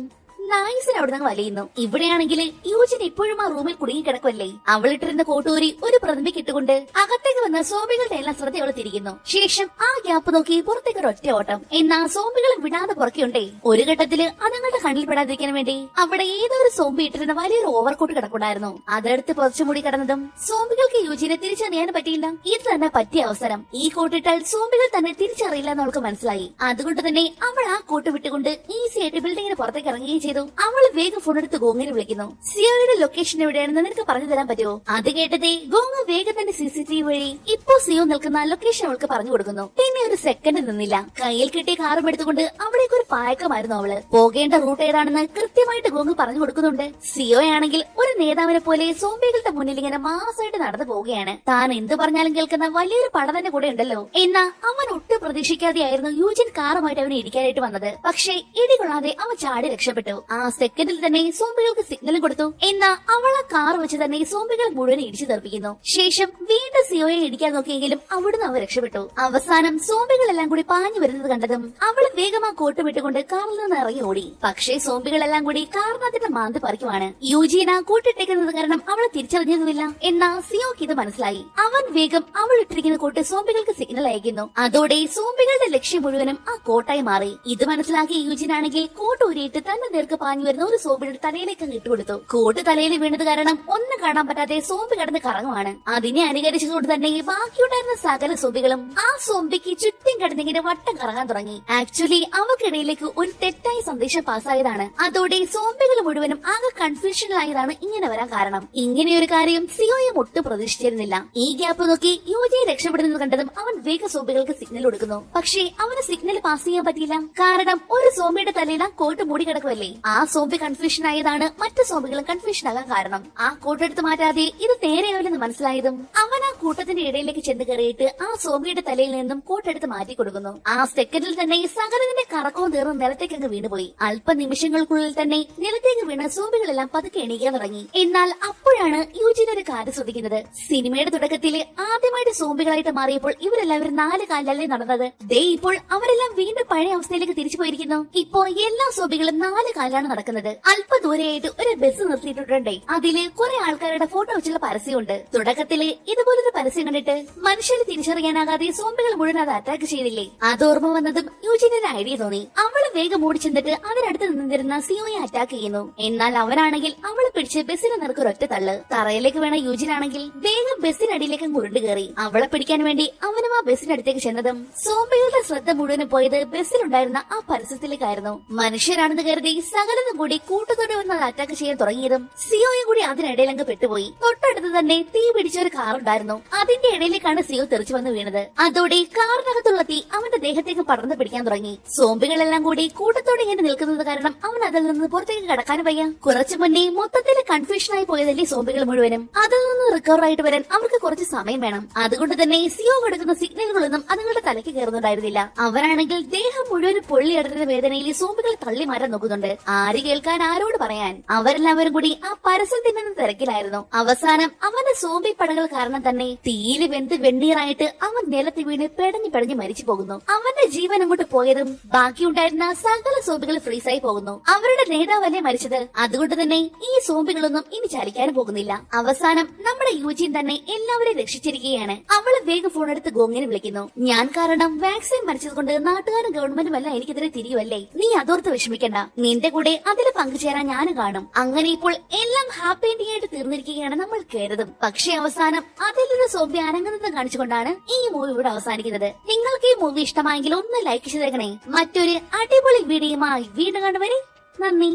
നായിസിന് അവിടെ നിന്ന് വലിയുന്നു. ഇവിടെയാണെങ്കിൽ യൂജിൻ ഇപ്പോഴും ആ റൂമിൽ കുടുങ്ങിക്കിടക്കുമല്ലേ. അവളിട്ടിരുന്ന കോട്ടൂരി ഒരു പ്രതിമയ്ക്ക് ഇട്ടുകൊണ്ട് അകത്തേക്ക് വന്ന സോംബികളുടെ എല്ലാം ശ്രദ്ധ അവൾ തിരിക്കുന്നു. ശേഷം ആ ഗ്യാപ്പ് നോക്കി പുറത്തേക്ക് ഒരു ഒറ്റ ഓട്ടം. എന്നാൽ സോംബികളെ വിടാതെ പുറക്കുണ്ടേ. ഒരു ഘട്ടത്തില് അതുങ്ങളുടെ കണ്ണിൽ പെടാതിരിക്കാൻ വേണ്ടി അവിടെ ഏതോ ഒരു സോംബി ഇട്ടിരുന്ന വലിയൊരു ഓവർകോട്ട് കിടക്കുണ്ടായിരുന്നു. അതെടുത്ത് പുറച്ചുമൂടി കിടന്നതും സോംബികൾക്ക് യൂജിനെ തിരിച്ചറിയാൻ പറ്റിയില്ല. ഇത് തന്നെ പറ്റിയ അവസരം. ഈ കോട്ടിട്ടാൽ സോംബികൾ തന്നെ തിരിച്ചറിയില്ല എന്ന് അവൾക്ക് മനസ്സിലായി. അതുകൊണ്ട് തന്നെ അവൾ ആ കോട്ട് വിട്ടുകൊണ്ട് ഈസി ആയിട്ട് ബിൽഡിങ്ങിന് പുറത്തേക്ക് ഇറങ്ങുകയും ചെയ്തു. അവള് വേഗം ഫോൺ എടുത്ത് ഗോങ്ങിനെ വിളിക്കുന്നു. സിയോയുടെ ലൊക്കേഷൻ എവിടെയാണെന്ന് നിനക്ക് പറഞ്ഞു തരാൻ പറ്റുമോ? അത് കേട്ടതേ ഗോങ് വേഗം തന്നെ CCTV വഴി ഇപ്പോ സിയോ നിൽക്കുന്ന ലൊക്കേഷൻ അവൾക്ക് പറഞ്ഞു കൊടുക്കുന്നു. പിന്നെ ഒരു സെക്കൻഡ് നിന്നില്ല. കയ്യിൽ കിട്ടിയ കാറും എടുത്തുകൊണ്ട് അവിടേക്ക് ഒരു പായക്കമായിരുന്നു അവള്. പോകേണ്ട റൂട്ട് ഏതാണെന്ന് കൃത്യമായിട്ട് ഗോങ് പറഞ്ഞു കൊടുക്കുന്നുണ്ട്. സിയോയാണെങ്കിൽ ഒരു നേതാവിനെ പോലെ സോംബികളുടെ മുന്നിൽ ഇങ്ങനെ മാസമായിട്ട് നടന്നു പോവുകയാണ്. താൻ എന്ത് പറഞ്ഞാലും കേൾക്കുന്ന വലിയൊരു പട തന്നെ കൂടെ ഉണ്ടല്ലോ. എന്നാ അവൻ ഒട്ടും പ്രതീക്ഷിക്കാതെയായിരുന്നു യൂജിൻ കാറുമായിട്ട് അവനെ ഇടിക്കാനായിട്ട് വന്നത്. പക്ഷേ ഇടികൊള്ളാതെ അവൻ ചാടി രക്ഷപ്പെട്ടു. ആ സെക്കൻഡിൽ തന്നെ സോംബികൾക്ക് സിഗ്നലും കൊടുത്തു. എന്നാ അവൾ ആ കാർ വെച്ച് തന്നെ സോംബികൾ മുഴുവൻ ഇടിച്ചു തെറിപ്പിക്കുന്നു. ശേഷം വീണ്ടും സിയോയെ ഇടിക്കാൻ നോക്കിയെങ്കിലും അവിടുന്ന് അവൻ രക്ഷപ്പെട്ടു. അവസാനം സോംബികളെല്ലാം കൂടി പാഞ്ഞു വരുന്നത് കണ്ടതും അവൾ വേഗം ആ കോട്ട് വിട്ടുകൊണ്ട് കാറിൽ നിന്ന് ഇറങ്ങി ഓടി. പക്ഷേ സോംബികളെല്ലാം കൂടി കാറിനകത്തിന്റെ മാന്തി പറിക്കുവാണ്. യൂജീന കൂട്ടിട്ടേക്കുന്നത് കാരണം അവളെ തിരിച്ചറിഞ്ഞതുമില്ല. എന്നാ സിയോക്ക് ഇത് മനസ്സിലായി. അവൻ വേഗം അവൾ ഇട്ടിരിക്കുന്ന കോട്ട് സോംബികൾക്ക് സിഗ്നൽ അയക്കുന്നു. അതോടെ സോംബികളുടെ ലക്ഷ്യം മുഴുവനും ആ കോട്ടായി മാറി. ഇത് മനസ്സിലാക്കിയ യൂജിനാണെങ്കിൽ കോട്ട് ഊരിയിട്ട് തന്നെ നേർക്ക് പാഞ്ഞു വരുന്ന ഒരു സോംബിയുടെ തലയിലേക്ക് ഇട്ടുകൊടുത്തു. കോട്ട് തലയിൽ വീണത് കാരണം ഒന്നും കാണാൻ പറ്റാതെ സോംബി കടന്ന് കറങ്ങുവാണ്. അതിനെ അനുകരിച്ചുകൊണ്ട് തന്നെ ബാക്കിയുണ്ടായിരുന്ന സകല സോംബികളും ആ സോംബിക്ക് ചുറ്റും കിടന്നിങ്ങനെ വട്ടം കറങ്ങാൻ തുടങ്ങി. ആക്ച്വലി അവക്കിടയിലേക്ക് ഒരു തെറ്റായ സന്ദേശം പാസ്സായതാണ്. അതോടെ സോംബികൾ മുഴുവനും ആകെ കൺഫ്യൂഷനിലായതാണ് ഇങ്ങനെ വരാൻ കാരണം. ഇങ്ങനെയൊരു കാര്യം സിയോയും ഒട്ടും പ്രതീക്ഷിച്ചിരുന്നില്ല. ഈ ഗ്യാപ്പ് നോക്കി യൂജിയെ രക്ഷപ്പെടുന്നത് കണ്ടതും അവൻ വേഗ സോംബികൾക്ക് സിഗ്നൽ കൊടുക്കുന്നു. പക്ഷേ അവന് സിഗ്നൽ പാസ് ചെയ്യാൻ പറ്റിയില്ല. കാരണം ഒരു സോംബിയുടെ തലയിൽ ആ കോട്ട് മൂടി കിടക്കുമല്ലേ. ആ സോംബി കൺഫ്യൂഷൻ ആയതാണ് മറ്റു സോംബികളും കൺഫ്യൂഷൻ ആകാൻ കാരണം. ആ കോട്ടെടുത്ത് മാറ്റാതെ ഇത് നേരെയാവില്ലെന്ന് മനസ്സിലായതും അവൻ ആ കൂട്ടത്തിന്റെ ഇടയിലേക്ക് ചെന്ന് കയറിയിട്ട് ആ സോംബിയുടെ തലയിൽ നിന്നും കോട്ടെടുത്ത് മാറ്റി കൊടുക്കുന്നു. ആ സെക്കൻഡിൽ തന്നെ സകലത്തിന്റെ കറക്കവും തീർന്ന് നിലത്തേക്ക് അങ്ങ് വീണുപോയി. അല്പ നിമിഷങ്ങൾക്കുള്ളിൽ തന്നെ നിലത്തേക്ക് വീണ സോംബികളെല്ലാം പതുക്കെ എണീക്കാൻ തുടങ്ങി. എന്നാൽ അപ്പോഴാണ് യൂജിൻ ഒരു കാര്യം ശ്രദ്ധിക്കുന്നത്. സിനിമയുടെ തുടക്കത്തിൽ ആദ്യമായിട്ട് സോംബികളായിട്ട് മാറിയപ്പോൾ ഇവരെല്ലാവരും 4 കാലിലല്ലേ നടന്നത്. ദേ ഇപ്പോൾ അവരെല്ലാം വീണ്ടും പഴയ അവസ്ഥയിലേക്ക് തിരിച്ചു പോയിരിക്കുന്നു. ഇപ്പോ എല്ലാ സോംബികളും 4 കാലാണ് നടക്കുന്നത്. അല്പ ദൂരെയായിട്ട് ഒരു ബസ് നിർത്തിയിട്ടുണ്ടേ. അതില് കുറെ ആൾക്കാരുടെ ഫോട്ടോ വെച്ചുള്ള പരസ്യമുണ്ട്. തുടക്കത്തില് ഇതുപോലൊരു പരസ്യം കണ്ടിട്ട് മനുഷ്യരെ തിരിച്ചറിയാനാകാതെ സോംബികൾ മുഴുവൻ അത് അറ്റാക്ക് ചെയ്തില്ലേ. അത് ഓർമ്മ വന്നതും യൂജിന് ഒരു ഐഡിയ തോന്നി. അവള് വേഗം ഓടിച്ചെന്നിട്ട് അതിനടുത്ത് നിന്നിരുന്ന സിയോയെ അറ്റാക്ക് ചെയ്യുന്നു. എന്നാൽ അവനാണെങ്കിൽ അവളെ പിടിച്ച് ബസ്സിന് നിറക്ക് ഒരൊറ്റ തള്ള്. തറയിലേക്ക് വീണ യൂജിനാണെങ്കിൽ വേഗം ബസ്സിനടിയിലേക്ക് മുരുണ്ട് കയറി. അവളെ പിടിക്കാൻ വേണ്ടി അവനും ആ ബസ്സിനടുത്തേക്ക് ചെന്നതും സോംബികളുടെ ശ്രദ്ധ മുഴുവനും പോയത് ബസ്സിലുണ്ടായിരുന്ന ആ പരസ്യത്തിലേക്കായിരുന്നു. മനുഷ്യരാണെന്ന് കരുതി സകലതും കൂടി കൂട്ടത്തോടെ വന്ന് അറ്റാക്ക് ചെയ്യാൻ തുടങ്ങിയതും സിയോയും കൂടി അതിനിടയിൽ അങ്ങ് പെട്ടുപോയി. തൊട്ടടുത്ത് തന്നെ തീ പിടിച്ച ഒരു കാർ ഉണ്ടായിരുന്നു. അതിന്റെ ഇടയിലേക്കാണ് സിയോ തെറിച്ചു വന്ന് വീണത്. അതോടെ കാറിനകത്തുള്ള തീ അവന്റെ ദേഹത്തേക്ക് പടർന്നു പിടിക്കാൻ തുടങ്ങി. സോംബികളെല്ലാം കൂടി കൂട്ടത്തോടെ ഇങ്ങനെ നിൽക്കുന്നത് കാരണം അവൻ അതിൽ നിന്ന് പുറത്തേക്ക് കടക്കാനും വയ്യ. കുറച്ചു മുന്നേ മൊത്തത്തിൽ കൺഫ്യൂഷനായി പോയതല്ലേ സോംബികൾ മുഴുവനും. അതിൽ നിന്ന് റിക്കവർ ആയിട്ട് വരാൻ അവർക്ക് കുറച്ച് സമയം വേണം. അതുകൊണ്ട് തന്നെ സിയോ കൊടുക്കുന്ന സിഗ്നലുകളൊന്നും അതുങ്ങളുടെ തലയ്ക്ക് കയറുന്നുണ്ടായിരുന്നില്ല. അവരാണെങ്കിൽ ദേഹം മുഴുവൻ പൊള്ളിയടരുന്ന വേദനയിൽ സോംബികൾ തള്ളി മാറ്റാൻ നോക്കുന്നുണ്ട്. ആര് കേൾക്കാൻ, ആരോട് പറയാൻ? അവരെല്ലാവരും കൂടി ആ പരസ്യം തിന്നുന്ന തിരക്കിലായിരുന്നു. അവസാനം അവന്റെ സോംബി പടകൾ കാരണം തന്നെ തീയില് വെന്ത് വെണ്ണീറായിട്ട് അവൻ നിലത്ത് വീണ് പെടഞ്ഞു മരിച്ചു പോകുന്നു. അവന്റെ ജീവൻ അങ്ങോട്ട് പോയതും ബാക്കിയുണ്ടായിരുന്ന സകല സോംബികൾ ഫ്രീസായി പോകുന്നു. അവരുടെ നേതാവല്ലേ മരിച്ചത്, അതുകൊണ്ട് തന്നെ ഈ സോംബികളൊന്നും ഇനി ചലിക്കാനും പോകുന്നില്ല. അവസാനം നമ്മുടെ യൂജിൻ തന്നെ എല്ലാവരെയും രക്ഷിച്ചിരിക്കുകയാണ്. അവള് വേഗം ഫോൺ എടുത്ത് ഗോങ്ങിനെ വിളിക്കുന്നു. ഞാൻ കാരണം വാക്സിൻ മരിച്ചതുകൊണ്ട് നാട്ടുകാരും ഗവൺമെന്റും എല്ലാം എനിക്കെതിരെ തിരിയുമല്ലേ, നീ അതോർത്ത് വിഷമിക്കണ്ട, നിന്റെ കൂടെ അതിൽ പങ്കുചേരാൻ ഞാനും കാണും. അങ്ങനെ ഇപ്പോൾ എല്ലാം ഹാപ്പി എൻഡിംഗ് ആയിട്ട് തീർന്നിരിക്കുകയാണ് നമ്മൾ കരുതും. പക്ഷെ അവസാനം അതിലൊരു സോംബി അനങ്ങുന്നത് കാണിച്ചുകൊണ്ടാണ് ഈ മൂവി ഇവിടെ അവസാനിക്കുന്നത്. നിങ്ങൾക്ക് ഈ മൂവി ഇഷ്ടമായെങ്കിൽ ഒന്ന് ലൈക്ക് ചെയ്തേക്കണേ. മറ്റൊരു അടിപൊളി വീഡിയോയുമായി വീണ്ടും കണ്ടുവരെ നന്ദി.